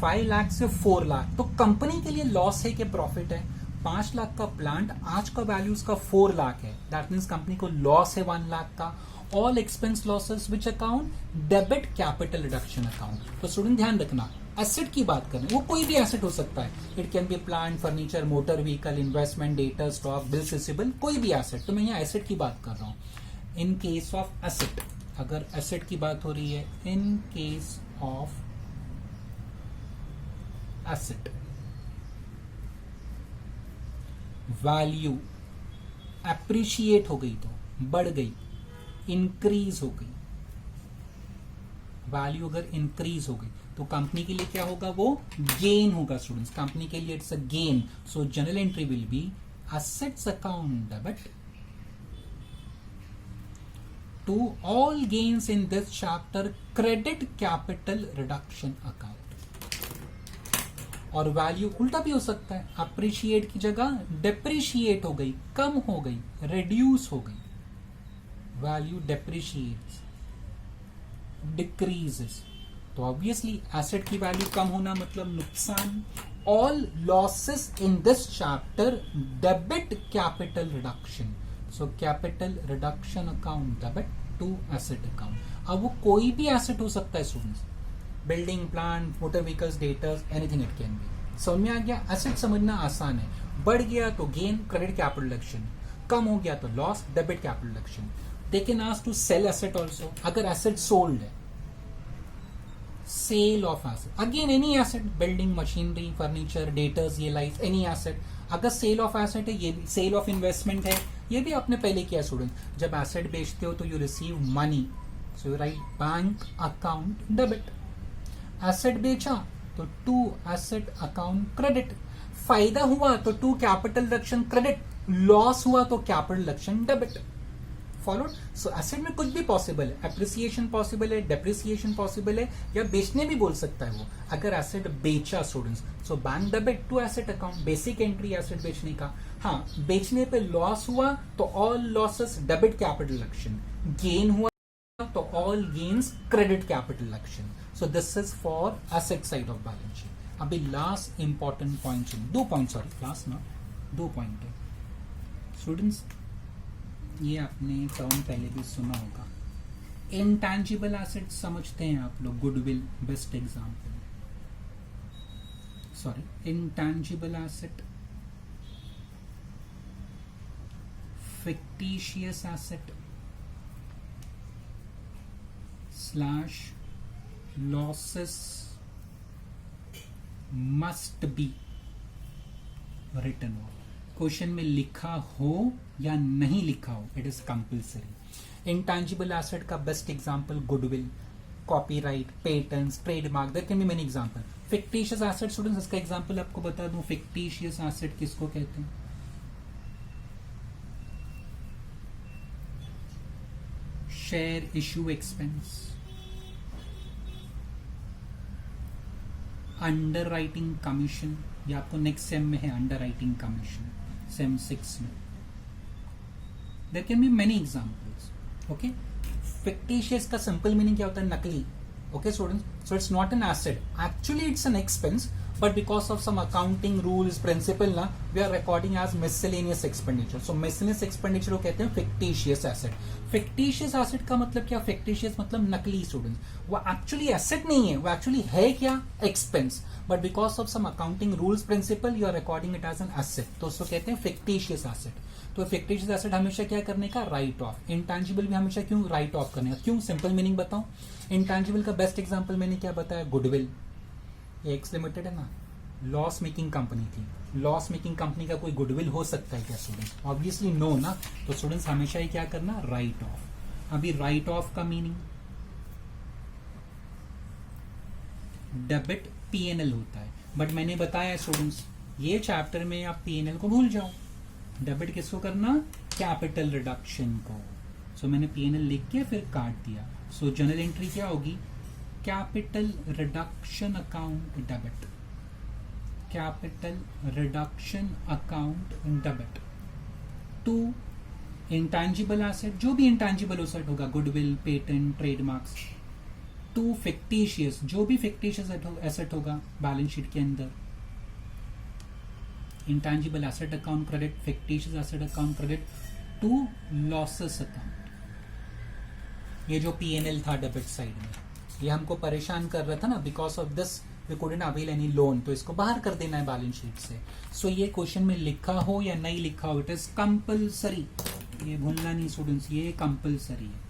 S1: 5 लाख से 4 लाख, तो कंपनी के लिए लॉस है कि प्रॉफिट है? 5 लाख का प्लांट, आज का वैल्यू उसका 4 लाख है, दैट मीन्स कंपनी को लॉस है 1 लाख का। All expense losses which account? Debit capital reduction account. तो स्टूडेंट ध्यान रखना, एसेट की बात करें, वो कोई भी एसेट हो सकता है, it can B plant, furniture, motor vehicle, investment, data, stock, bills receivable, कोई भी एसेट, तो मैं यहाँ एसेट की बात कर रहा हूं। इन केस ऑफ एसेट, अगर एसेट की बात हो रही है, in case of asset value appreciate हो गई, तो बढ़ गई, इंक्रीज हो गई, वैल्यू अगर इंक्रीज हो गई तो कंपनी के लिए क्या होगा, वो गेन होगा स्टूडेंट्स, कंपनी के लिए it's a gain. So general entry will B assets account debit to all gains in this chapter credit capital reduction account. और वैल्यू उल्टा भी हो सकता है, अप्रिशिएट की जगह डेप्रिशिएट हो गई, कम हो गई, रिड्यूस हो गई. वैल्यू डेप्रिशिएट्स, डिक्रीजेस, तो ऑब्वियसली एसेट की वैल्यू कम होना मतलब नुकसान. All losses in this chapter debit capital reduction. So capital reduction account debit to asset account. अब वो कोई भी एसेट हो सकता है students, building, plant, motor vehicles, debtors, anything it can B. समझ में आ गया? एसेट समझना आसान है. बढ़ गया तो गेन, क्रेडिट कैपिटल रिडक्शन. कम हो गया तो loss, debit capital reduction. They can ask to sell asset also. अगर एसेट सोल्ड है, sale of asset, again any asset, building, machinery, furniture, debtors, ये लाइफ, एनी एसेट. अगर सेल ऑफ एसेट है, ये भी सेल ऑफ इन्वेस्टमेंट है, ये भी आपने पहले किया स्टूडेंट. जब एसेट बेचते हो तो you receive money, so you write bank account debit. Asset बेचा तो टू एसेट अकाउंट क्रेडिट. फायदा हुआ तो to capital reduction credit. Loss हुआ तो capital reduction debit. Followed? So asset में कुछ भी पॉसिबल है, एप्रिसिएशन पॉसिबल है, डेप्रिसिएशन पॉसिबल है, या बेचने भी बोल सकता है वो. अगर एसेट बेचा students, so bank debit to asset account, basic entry asset बेचने का. हाँ, बेचने पे लॉस हुआ तो all losses debit capital reduction. Gain हुआ तो all gains credit capital reduction. So this is for asset side of balance sheet. अभी last important point, 2 point, sorry last ना, 2 पॉइंट है स्टूडेंट्स. ये आपने टर्म पहले भी सुना होगा. इंटैंजिबल एसेट समझते हैं आप लोग, goodwill best example. Sorry, intangible asset, fictitious asset slash losses must be written off. Question में लिखा हो या नहीं लिखा हो, it is compulsory. Intangible asset का best example goodwill, copyright, patents, trademark, there can be many example. Fictitious asset students, इसका example आपको बता दूं. फिक्टिशियस एसेट किसको कहते हैं? Share issue expense, underwriting commission, ये आपको नेक्स्ट सेम में है अंडर राइटिंग कमीशन, सेम 6 में. There can be many examples. Okay, fictitious का सिंपल मीनिंग क्या होता है? नकली. Okay students, so it's not an asset, actually it's an expense, but because of some accounting rules principle ना, we are recording as miscellaneous expenditure. So miscellaneous expenditure को कहते हैं fictitious asset. fictitious asset का मतलब क्या? fictitious मतलब नकली student. वो actually asset नहीं है, वो actually है क्या? expense. But because of some accounting rules principle, you are recording it as an asset. तो उसको कहते हैं fictitious asset. तो fictitious asset हमेशा क्या करने का? Right of. इंटैंजिबल भी हमेशा क्यों राइट ऑफ करने का? क्यों? सिंपल मीनिंग बताऊं. इंटैंजिबल का बेस्ट एग्जांपल मैंने क्या बताया? गुडविल. ये एक्स लिमिटेड है ना, लॉस मेकिंग कंपनी थी. लॉस मेकिंग कंपनी का कोई गुडविल हो सकता है क्या स्टूडेंट्स? ऑब्वियसली नो ना. तो स्टूडेंट्स हमेशा ही क्या करना? Right of. अभी राइट ऑफ का मीनिंग डेबिट पीएनएल होता है, बट मैंने बताया स्टूडेंट्स ये चैप्टर में आप पीएनएल को भूल जाओ. डेबिट किसको करना? कैपिटल रिडक्शन को. सो मैंने पीएनएल लिख के फिर काट दिया. सो जनरल एंट्री क्या होगी? Capital reduction account debit. Capital reduction account debit to intangible asset, जो भी इंटैंजिबल एसेट होगा, goodwill, patent, trademarks, to fictitious, जो भी फिक्टिशियस एसेट होगा बैलेंस शीट के अंदर. Intangible asset account credit, fictitious asset account credit to losses account. ये जो पीएनएल था डेबिट साइड में, ये हमको परेशान कर रहा था ना, because of this we couldn't avail any loan, तो इसको बाहर कर देना है बैलेंस शीट से. सो ये क्वेश्चन में लिखा हो या नहीं लिखा हो, इट इज कंपल्सरी. ये भूलना नहीं स्टूडेंट्स, ये कंपल्सरी है.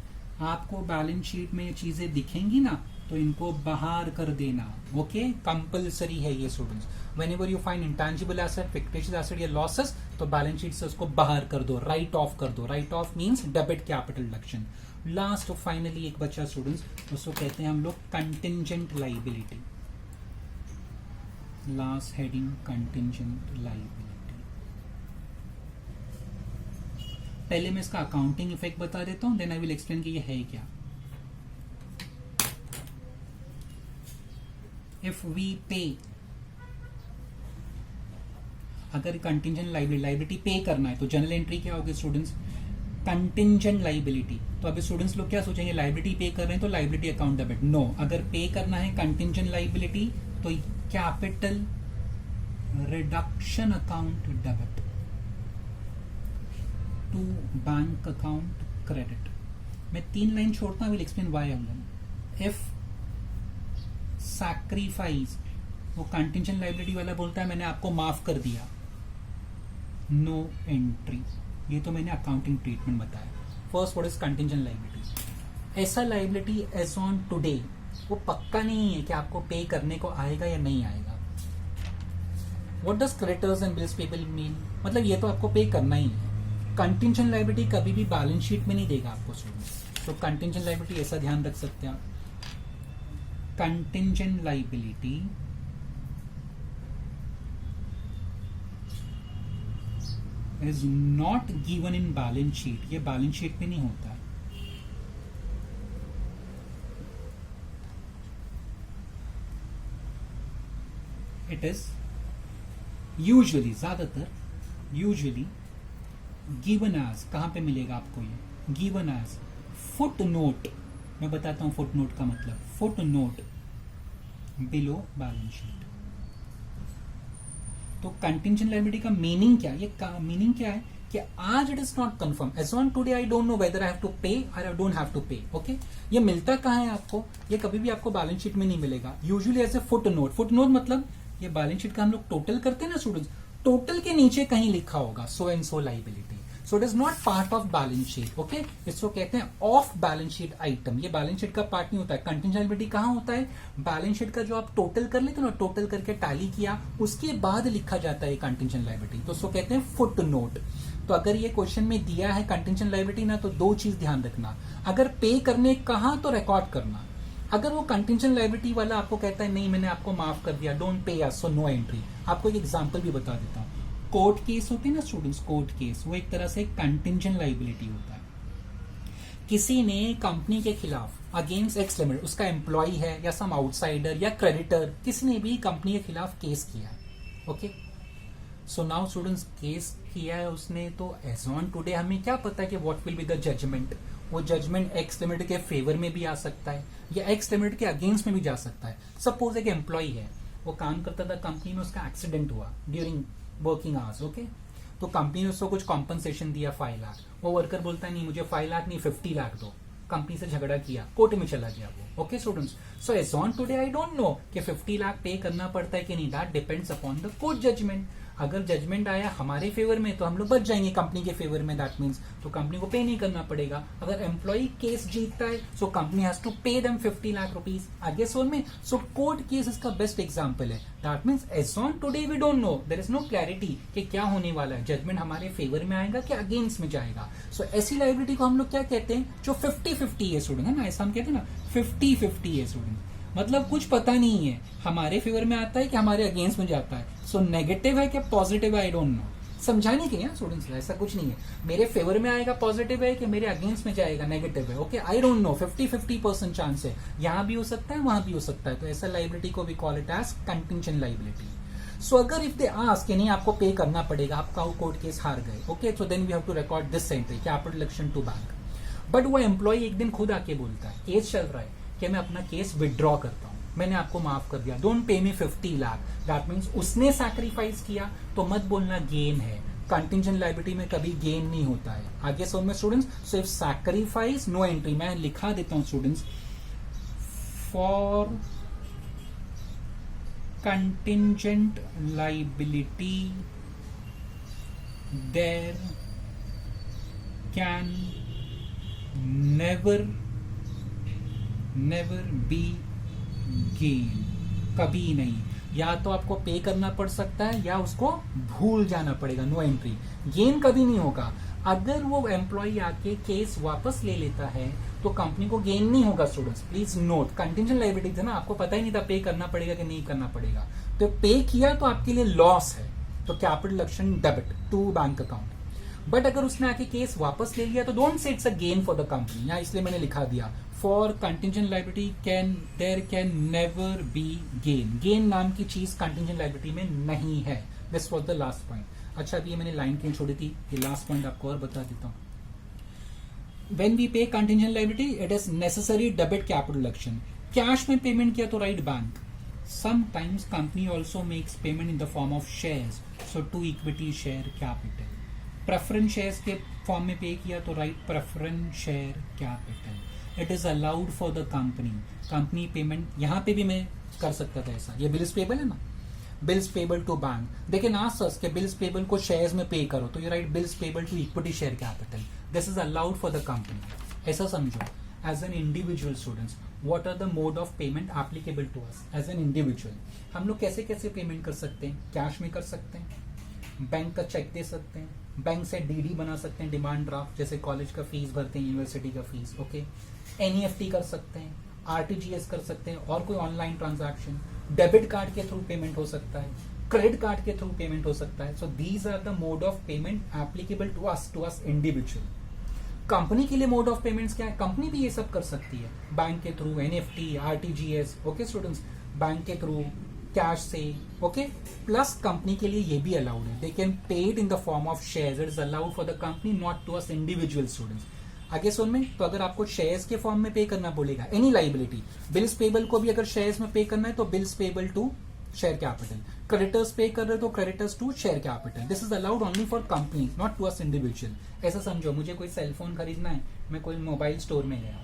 S1: आपको बैलेंस शीट में ये चीजें दिखेंगी ना, तो तो इनको बाहर कर देना. ओके, कंपल्सरी है ये students. whenever you find intangible asset, fictitious asset या losses, तो बैलेंस शीट से उसको बाहर कर दो, राइट ऑफ कर दो. Right of means debit capital deduction. Last finally एक बच्चा स्टूडेंट्स, उसको कहते हैं हम लोग contingent liability. Last heading contingent liability. पहले मैं इसका अकाउंटिंग इफेक्ट बता देता हूं, देन आई विल एक्सप्लेन कि ये है क्या. इफ वी पे, अगर कंटिंजेंट लाइबिलिटी पे करना है तो जनरल एंट्री क्या होगी स्टूडेंट्स, कंटिंजेंट लाइबिलिटी. तो अभी स्टूडेंट्स लोग क्या सोचेंगे, लाइबिलिटी पे कर रहे हैं तो लाइबिलिटी अकाउंट डेबिट. नो, अगर पे करना है कंटिंजेंट लाइबिलिटी तो capital reduction account debit to bank account credit. मैं 3 लाइन छोड़ता हूं, will explain why I am done. If sacrifice, वो कंटिंजेंट लाइबिलिटी वाला बोलता है मैंने आपको माफ कर दिया, नो एंट्री. ये तो मैंने अकाउंटिंग ट्रीटमेंट बताया. First what is contingent liability. ऐसा लाइबिलिटी एज ऑन टुडे वो पक्का नहीं है कि आपको पे करने को आएगा या नहीं आएगा. What does creditors and bills payable mean, मतलब ये तो आपको पे करना ही है. कंटिंजेंट लाइबिलिटी कभी भी बैलेंस शीट में नहीं देगा आपको स्टूडेंट्स. तो कंटिंजेंट लाइबिलिटी ऐसा ध्यान रख सकते हैं आप. Contingent liability is not given in balance sheet. ये बैलेंस शीट में नहीं होता है. It is usually, ज्यादातर usually given as, कहां पे मिलेगा आपको ये, given as footnote. मैं बताता हूं footnote का मतलब, footnote below balance sheet. तो कंटिंजेंट लायबिलिटी का मीनिंग क्या है, ये मीनिंग क्या है कि आज it is not confirm, as on today I don't know whether I have to pay और I don't have to pay. Okay, ये मिलता कहाँ है आपको, ये कभी भी आपको बैलेंस शीट में नहीं मिलेगा. Usually as a foot note. Foot note मतलब ये बैलेंस शीट का हम लोग टोटल करते हैं ना स्टूडेंट्स, टोटल के नीचे कहीं लिखा होगा so and so liability. So it is not part of balance sheet. Okay, इसको कहते हैं ऑफ बैलेंस शीट आइटम. ये बैलेंस शीट का पार्ट नहीं होता है. कंटिंजेंट लायबिलिटी कहां होता है, बैलेंस शीट का जो आप टोटल कर लेते हो ना, टोटल करके टैली किया उसके बाद लिखा जाता है कंटिंजेंट लायबिलिटी. तो उसको कहते हैं फुट नोट. तो अगर ये क्वेश्चन में दिया है कंटिंजेंट लायबिलिटी ना, तो 2 चीज ध्यान रखना. अगर पे करने कहा तो रिकॉर्ड करना. अगर वो कंटिंजेंट लायबिलिटी वाला आपको कहता है नहीं मैंने आपको माफ कर दिया, don't pay us, so no entry. आपको एक एग्जांपल भी बता देता हूं. कोर्ट केस होते हैं ना स्टूडेंट्स, कोर्ट केस वो एक तरह से कंटिंजेंट लायबिलिटी होता है. किसी ने कंपनी के खिलाफ अगेंस्ट एक्स लिमिटेड, उसका एम्प्लॉय है या सम आउटसाइडर या क्रेडिटर, किसी ने भी कंपनी के खिलाफ केस किया है. Okay, so now students case किया है उसने, तो एज ऑन टुडे हमें क्या पता है कि what will be the judgement. वो जजमेंट एक्स लिमिटेड के फेवर में भी आ सकता है या एक्स लिमिटेड के अगेंस्ट में भी जा सकता है. सपोज एक एम्प्लॉय है, वो काम करता था कंपनी में, उसका एक्सीडेंट हुआ ड्यूरिंग वर्किंग आवर्स. ओके, तो कंपनी ने उसको कुछ कॉम्पनसेशन दिया 5 लाख. वो वर्कर बोलता है नहीं मुझे 5 लाख नहीं 50 लाख दो. कंपनी से झगड़ा किया, कोर्ट में चला गया वो. Okay students, so as on today I don't know कि 50 लाख पे करना पड़ता है कि नहीं. That depends upon the court judgement. अगर जजमेंट आया हमारे फेवर में तो हम लोग बच जाएंगे कंपनी के फेवर में, दैट मीन्स तो कंपनी को पे नहीं करना पड़ेगा. अगर एम्प्लॉय केस जीतता है so company has to pay them 50 lakh rupees आगे सोल में. सो कोर्ट केस इसका बेस्ट एग्जांपल है. That means as on today we don't know, there is no clarity कि क्या होने वाला है, जजमेंट हमारे फेवर में आएगा कि अगेंस्ट में जाएगा. सो ऐसी लायबिलिटी को हम लोग क्या कहते हैं, जो 50-50 है स्टूडेंट, है ना, ऐसा हम कहते हैं ना 50-50 है स्टूडेंट. मतलब कुछ पता नहीं है हमारे फेवर में आता है कि हमारे अगेंस्ट में जाता है. सो नेगेटिव है क्या पॉजिटिव है आई डोंट नो. समझाने के लिए स्टूडेंट्स, ऐसा कुछ नहीं है मेरे फेवर में आएगा पॉजिटिव है कि मेरे अगेंस्ट में जाएगा नेगेटिव है. Okay, I don't no, 50-50% chance है, यहां भी हो सकता है वहां भी हो सकता है. तो ऐसा लायबिलिटी को we call it as contingent liability. So अगर इफ दे आस्क कि नहीं आपको पे करना पड़ेगा, आपका कोर्ट केस हार गए, okay, so then we have to record this entry capital deduction to bank. But वो एम्प्लॉय एक दिन खुद आके बोलता है, केस चल रहा है, कि मैं अपना केस विड्रॉ करता हूं, मैंने आपको माफ कर दिया, don't pay me 50 lakh. That means उसने सैक्रिफाइस किया, तो मत बोलना गेन है. कंटिंजेंट लायबिलिटी में कभी गेन नहीं होता है. आगे समझ में students. So if sacrifice no entry, मैं लिखा देता हूं students, for contingent liability there can never be gain, कभी नहीं। या तो आपको पे करना पड़ सकता है या उसको भूल जाना पड़ेगा, नो एंट्री। गेन कभी नहीं होगा। अगर वो एम्प्लॉय आके केस वापस ले लेता है तो कंपनी को गेन नहीं होगा। Students please note, contingent liability था ना, आपको पता ही नहीं था पे करना पड़ेगा कि नहीं करना पड़ेगा, तो पे किया तो आपके लिए लॉस है, तो capital deduction debit to bank account. But अगर उसने आके केस वापस ले लिया तो don't say it's a gain for the company, यहाँ इसलिए मैंने लिखा दिया for contingent liability there can never be gain. Gain नाम की चीज कंटिंजेंट लायबिलिटी में नहीं है। This was the last point. अच्छा, अभी ये मैंने लाइन क्यों छोड़ी थी, ये लास्ट पॉइंट आपको और बता देता हूँ। When we pay contingent liability, it is necessary debit capital deduction. Cash में पेमेंट किया तो right bank. Sometimes company also makes payment in the form of shares, so to equity share capital. Preference shares के form में पे किया तो write preference share capital. It is allowed for the company payment. यहाँ पे भी मैं कर सकता था ऐसा, ये बिल्स पेबल है ना, बिल्स पेबल टू बैंक। देखिए ना सर के बिल्स पेबल को शेयर्स में पे करो तो ये right bills payable to equity share capital. This is allowed for the company. ऐसा समझो, as an individual students what are the mode of payment applicable to us as an individual. हम लोग कैसे कैसे पेमेंट कर सकते हैं? कैश में कर सकते हैं, बैंक का चेक दे सकते हैं, बैंक से डीडी बना सकते हैं, डिमांड ड्राफ्ट, जैसे कॉलेज का फीस भरते हैं, यूनिवर्सिटी का फीस, ओके। एनईएफटी कर सकते हैं, आरटीजीएस कर सकते हैं, और कोई ऑनलाइन ट्रांजैक्शन, डेबिट कार्ड के थ्रू पेमेंट हो सकता है, क्रेडिट कार्ड के थ्रू पेमेंट हो सकता है। So these are the mode of payment applicable to us individual. Company के लिए मोड ऑफ पेमेंट्स क्या है? कंपनी भी ये सब कर सकती है, बैंक के through, NEFT, RTGS, okay students, bank के थ्रू, कैश से, ओके। प्लस कंपनी के लिए ये भी अलाउड है, they can paid in the form of shares. It is allowed for the company, not to us individual students. आगे सुन में, तो अगर आपको शेयर्स के फॉर्म में पे करना बोलेगा एनी लाइबिलिटी, बिल्स पेबल को भी अगर शेयर्स में पे करना है तो bills payable to share capital, creditors pay कर रहे हो तो creditors to share capital. This is allowed only for company, not to us individual. ऐसा समझो, मुझे कोई सेलफोन खरीदना है, मैं कोई मोबाइल स्टोर में गया,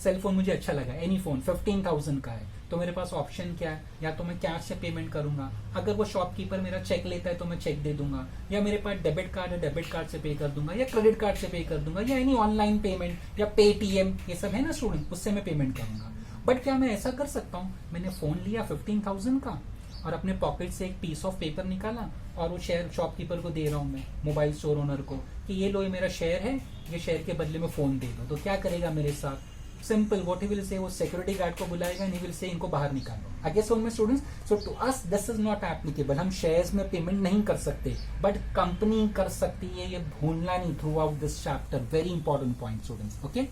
S1: सेलफोन मुझे अच्छा लगा, एनी फोन 15,000 का है, तो मेरे पास ऑप्शन क्या है? या तो मैं कैश से पेमेंट करूंगा, अगर वो शॉपकीपर मेरा चेक लेता है तो मैं चेक दे दूंगा, या मेरे पास डेबिट कार्ड है, डेबिट कार्ड से पे कर दूंगा, या क्रेडिट कार्ड से पे कर दूंगा, या एनी ऑनलाइन पेमेंट या पेटीएम, ये सब है ना स्टूडेंट, उससे मैं पेमेंट करूंगा। बट क्या मैं ऐसा कर सकता हूँ, मैंने फोन लिया 15,000 का और अपने पॉकेट से एक पीस ऑफ पेपर निकाला और वो शेयर शॉपकीपर को दे रहा हूँ मैं, मोबाइल स्टोर ओनर को, कि ये लो, ये मेरा शेयर है, ये शेयर के बदले में फोन दे दो, तो क्या करेगा मेरे साथ? सिंपल, व्हाट ही विल से, वो सिक्योरिटी गार्ड को बुलाएगा, नहीं विल से इनको बाहर निकालो। आगे सुन में students, so to us this is not applicable. हम शेयर्स में पेमेंट नहीं कर सकते, बट कंपनी कर सकती है, ये भूलना नहीं through out this chapter. Very important point students, okay.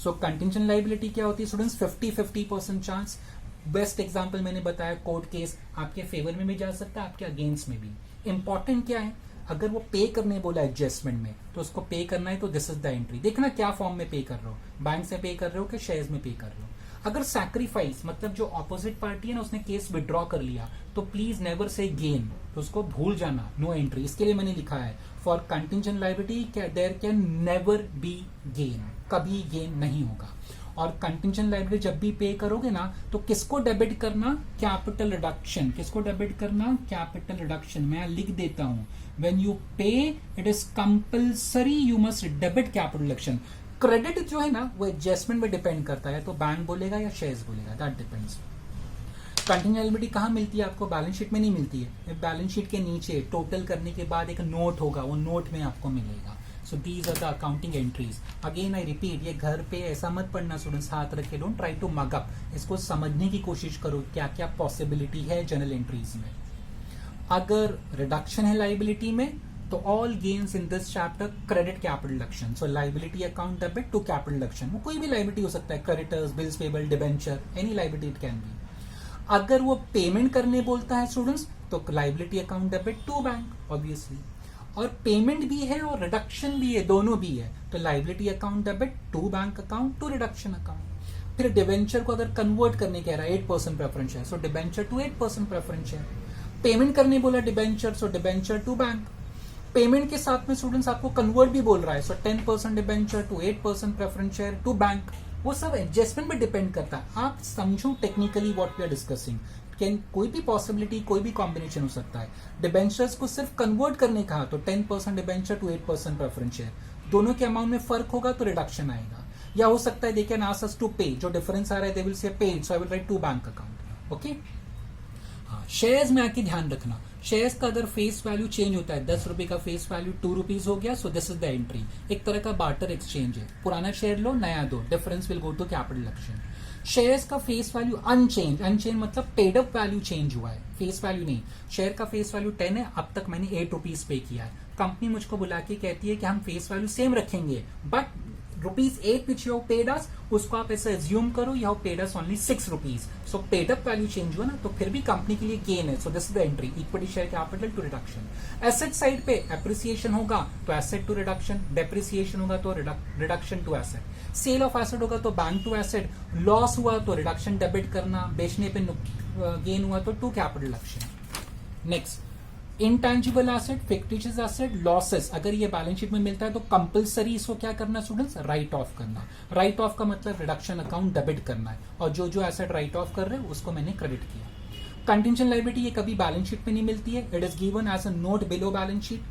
S1: So contingent liability क्या होती है स्टूडेंट्स? 50-50% चांस। बेस्ट एग्जाम्पल मैंने बताया, कोर्ट केस आपके फेवर में भी जा सकता है, आपके अगेंस्ट में भी। इंपॉर्टेंट क्या है, अगर वो पे करने बोला एडजस्टमेंट में तो उसको पे करना है, तो दिस इज द एंट्री। देखना क्या फॉर्म में पे कर रहे हो, बैंक से पे कर रहे हो कि शेयर्स में पे कर रहे हो। अगर सैक्रिफाइस मतलब जो ऑपोजिट पार्टी है ना, उसने केस विड्रॉ कर लिया, तो प्लीज नेवर से गेन, तो उसको भूल जाना, नो एंट्री। इसके लिए मैंने लिखा है for contingent liability there can never be gain, कभी गेन नहीं होगा। और कंटिंजेंट लायबिलिटी जब भी पे करोगे ना, तो किसको डेबिट करना? Capital reduction. किसको डेबिट करना? Capital reduction. मैं लिख देता हूं, व्हेन यू पे it is compulsory you must debit capital reduction. Credit जो है ना, वो एडजस्टमेंट में डिपेंड करता है, तो बैंक बोलेगा या शेयर्स बोलेगा, दैट डिपेंड्स। कंटिंजेंट लायबिलिटी कहाँ मिलती है आपको? बैलेंस शीट में नहीं मिलती है, बैलेंस शीट के नीचे टोटल करने के बाद एक नोट होगा, वो नोट में आपको मिलेगा। So these are the accounting entries. Again I repeat, ये घर पे ऐसा मत पढ़ना स्टूडेंट्स, हाथ रख के, don't try to mug up. इसको समझने की कोशिश करो क्या क्या पॉसिबिलिटी है जनरल एंट्रीज में। अगर रिडक्शन है लाइबिलिटी में, तो all gains in this chapter credit capital deduction. So liability account debit to capital deduction. वो कोई भी लाइबिलिटी हो सकता है, creditors, bills payable, debenture, any liability it can be. अगर वो पेमेंट करने बोलता है स्टूडेंट्स, तो liability account debit to bank obviously. और पेमेंट भी है और रिडक्शन भी है, दोनों भी है, तो liability account debit to bank account to reduction account. फिर डिबेंचर को अगर कन्वर्ट करने कह रहा है 8% प्रेफरेंस है, सो डिबेंचर टू 8% प्रेफरेंस है। पेमेंट करने बोला debenture, so debenture to bank. Payment के साथ में स्टूडेंट्स आपको कन्वर्ट भी बोल रहा है, so 10% debenture to 8% preference share to bank. वो सब एडजस्टमेंट में डिपेंड करता है। आप समझो technically what we are discussing, कोई भी पॉसिबिलिटी, कोई भी कॉम्बिनेशन हो सकता है। डिबेंचर्स को सिर्फ कन्वर्ट करने कहा तो 10% डिबेंचर टू 8% प्रेफरेंस शेयर, दोनों के अमाउंट में फर्क होगा तो रिडक्शन आएगा। या हो सकता है देखिए आस्क अस टू पे, जो डिफरेंस आ रहा है they will say paid, so I will write to bank account. Okay. हाँ, शेयर्स में आके ध्यान रखना, शेयर्स का अगर फेस वैल्यू चेंज होता है, 10 रुपए का फेस वैल्यू 2 रुपीज हो गया, सो दिस इज द एंट्री। एक तरह का बार्टर एक्सचेंज है, पुराना शेयर लो नया दो, difference will go to capital deduction. Shares का फेस वैल्यू अनचेंज, अनचेंज मतलब पेड अप वैल्यू चेंज हुआ है, फेस वैल्यू नहीं। शेयर का फेस वैल्यू 10 है, अब तक मैंने 8 रुपीज पे किया है, कंपनी मुझको बुला के कहती है कि हम फेस वैल्यू सेम रखेंगे, but ₹8 which you have paid us, उसको आप ऐसे एज्यूम करो you have paid us only 6 rupees, so paid up value change हुआ ना, तो फिर भी कंपनी के लिए गेन है, so this is the entry, equity share capital to reduction. Asset side पे एप्रिसिएशन होगा तो एसेट टू रिडक्शन, डेप्रिसिएशन होगा तो reduction to asset, sale of asset होगा तो बैंक टू एसेट, लॉस हुआ तो रिडक्शन डेबिट करना, बेचने पे गेन हुआ तो to capital reduction. Next, intangible asset, fictitious asset, losses, अगर ये बैलेंस शीट में मिलता है तो कंपलसरी इसको क्या करना स्टूडेंट्स, राइट ऑफ करना। राइट ऑफ का मतलब रिडक्शन अकाउंट डेबिट करना है, और जो जो एसेट राइट ऑफ कर रहे हैं उसको मैंने क्रेडिट किया। कंटिंजेंट लायबिलिटी ये कभी बैलेंस शीट में नहीं मिलती है, it is given as a note below balance sheet.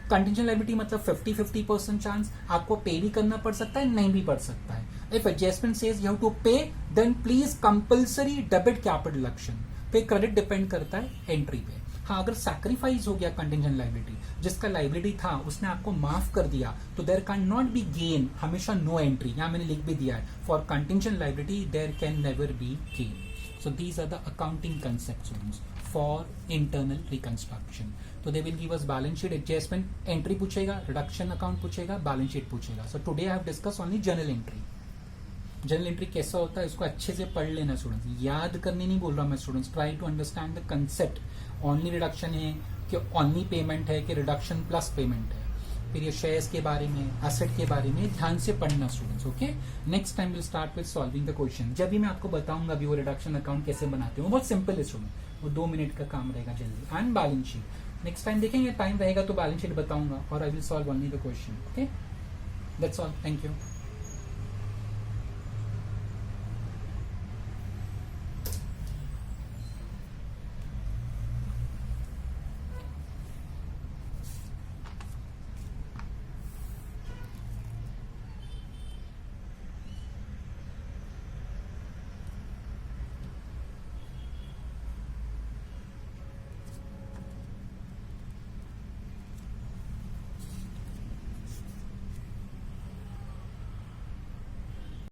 S1: Contingent liability मतलब 50-50% चांस, आपको पे भी करना पड़ सकता है, नहीं भी पड़ सकता है। If adjustment says you have to pay, then please compulsory debit capital deduction, pay credit depend करता है एंट्री पे। हाँ, अगर सैक्रिफाइस हो गया कंटिंजेंट लायबिलिटी, जिसका लायबिलिटी था उसने आपको माफ कर दिया, तो there can not be gain, हमेशा नो एंट्री। यहां मैंने लिख भी दिया है, for contingent liability there can never be gain. So these are the accounting concepts for internal reconstruction. तो they will give us balance sheet, adjustment entry पूछेगा, reduction account पूछेगा, बैलेंस शीट पूछेगा। So today I have discuss only journal entry. Journal entry कैसा होता है इसको अच्छे से पढ़ लेना स्टूडेंट्स, याद करने नहीं बोल रहा मैं students, try to understand the concept. Only reduction है कि ओनली पेमेंट है कि रिडक्शन प्लस पेमेंट है, फिर ये शेयर्स के बारे में, एसेट के बारे में ध्यान से पढ़ना students. Okay, next time will start with solving the question. जब भी मैं आपको बताऊंगा अभी वो रिडक्शन अकाउंट कैसे बनाते हैं, बहुत सिंपल है स्टूडेंट, वो 2 मिनट का काम रहेगा जल्दी। And balance sheet next time देखेंगे, टाइम रहेगा तो बैलेंस शीट बताऊंगा, और I will solve only the question. Okay, that's all, thank you.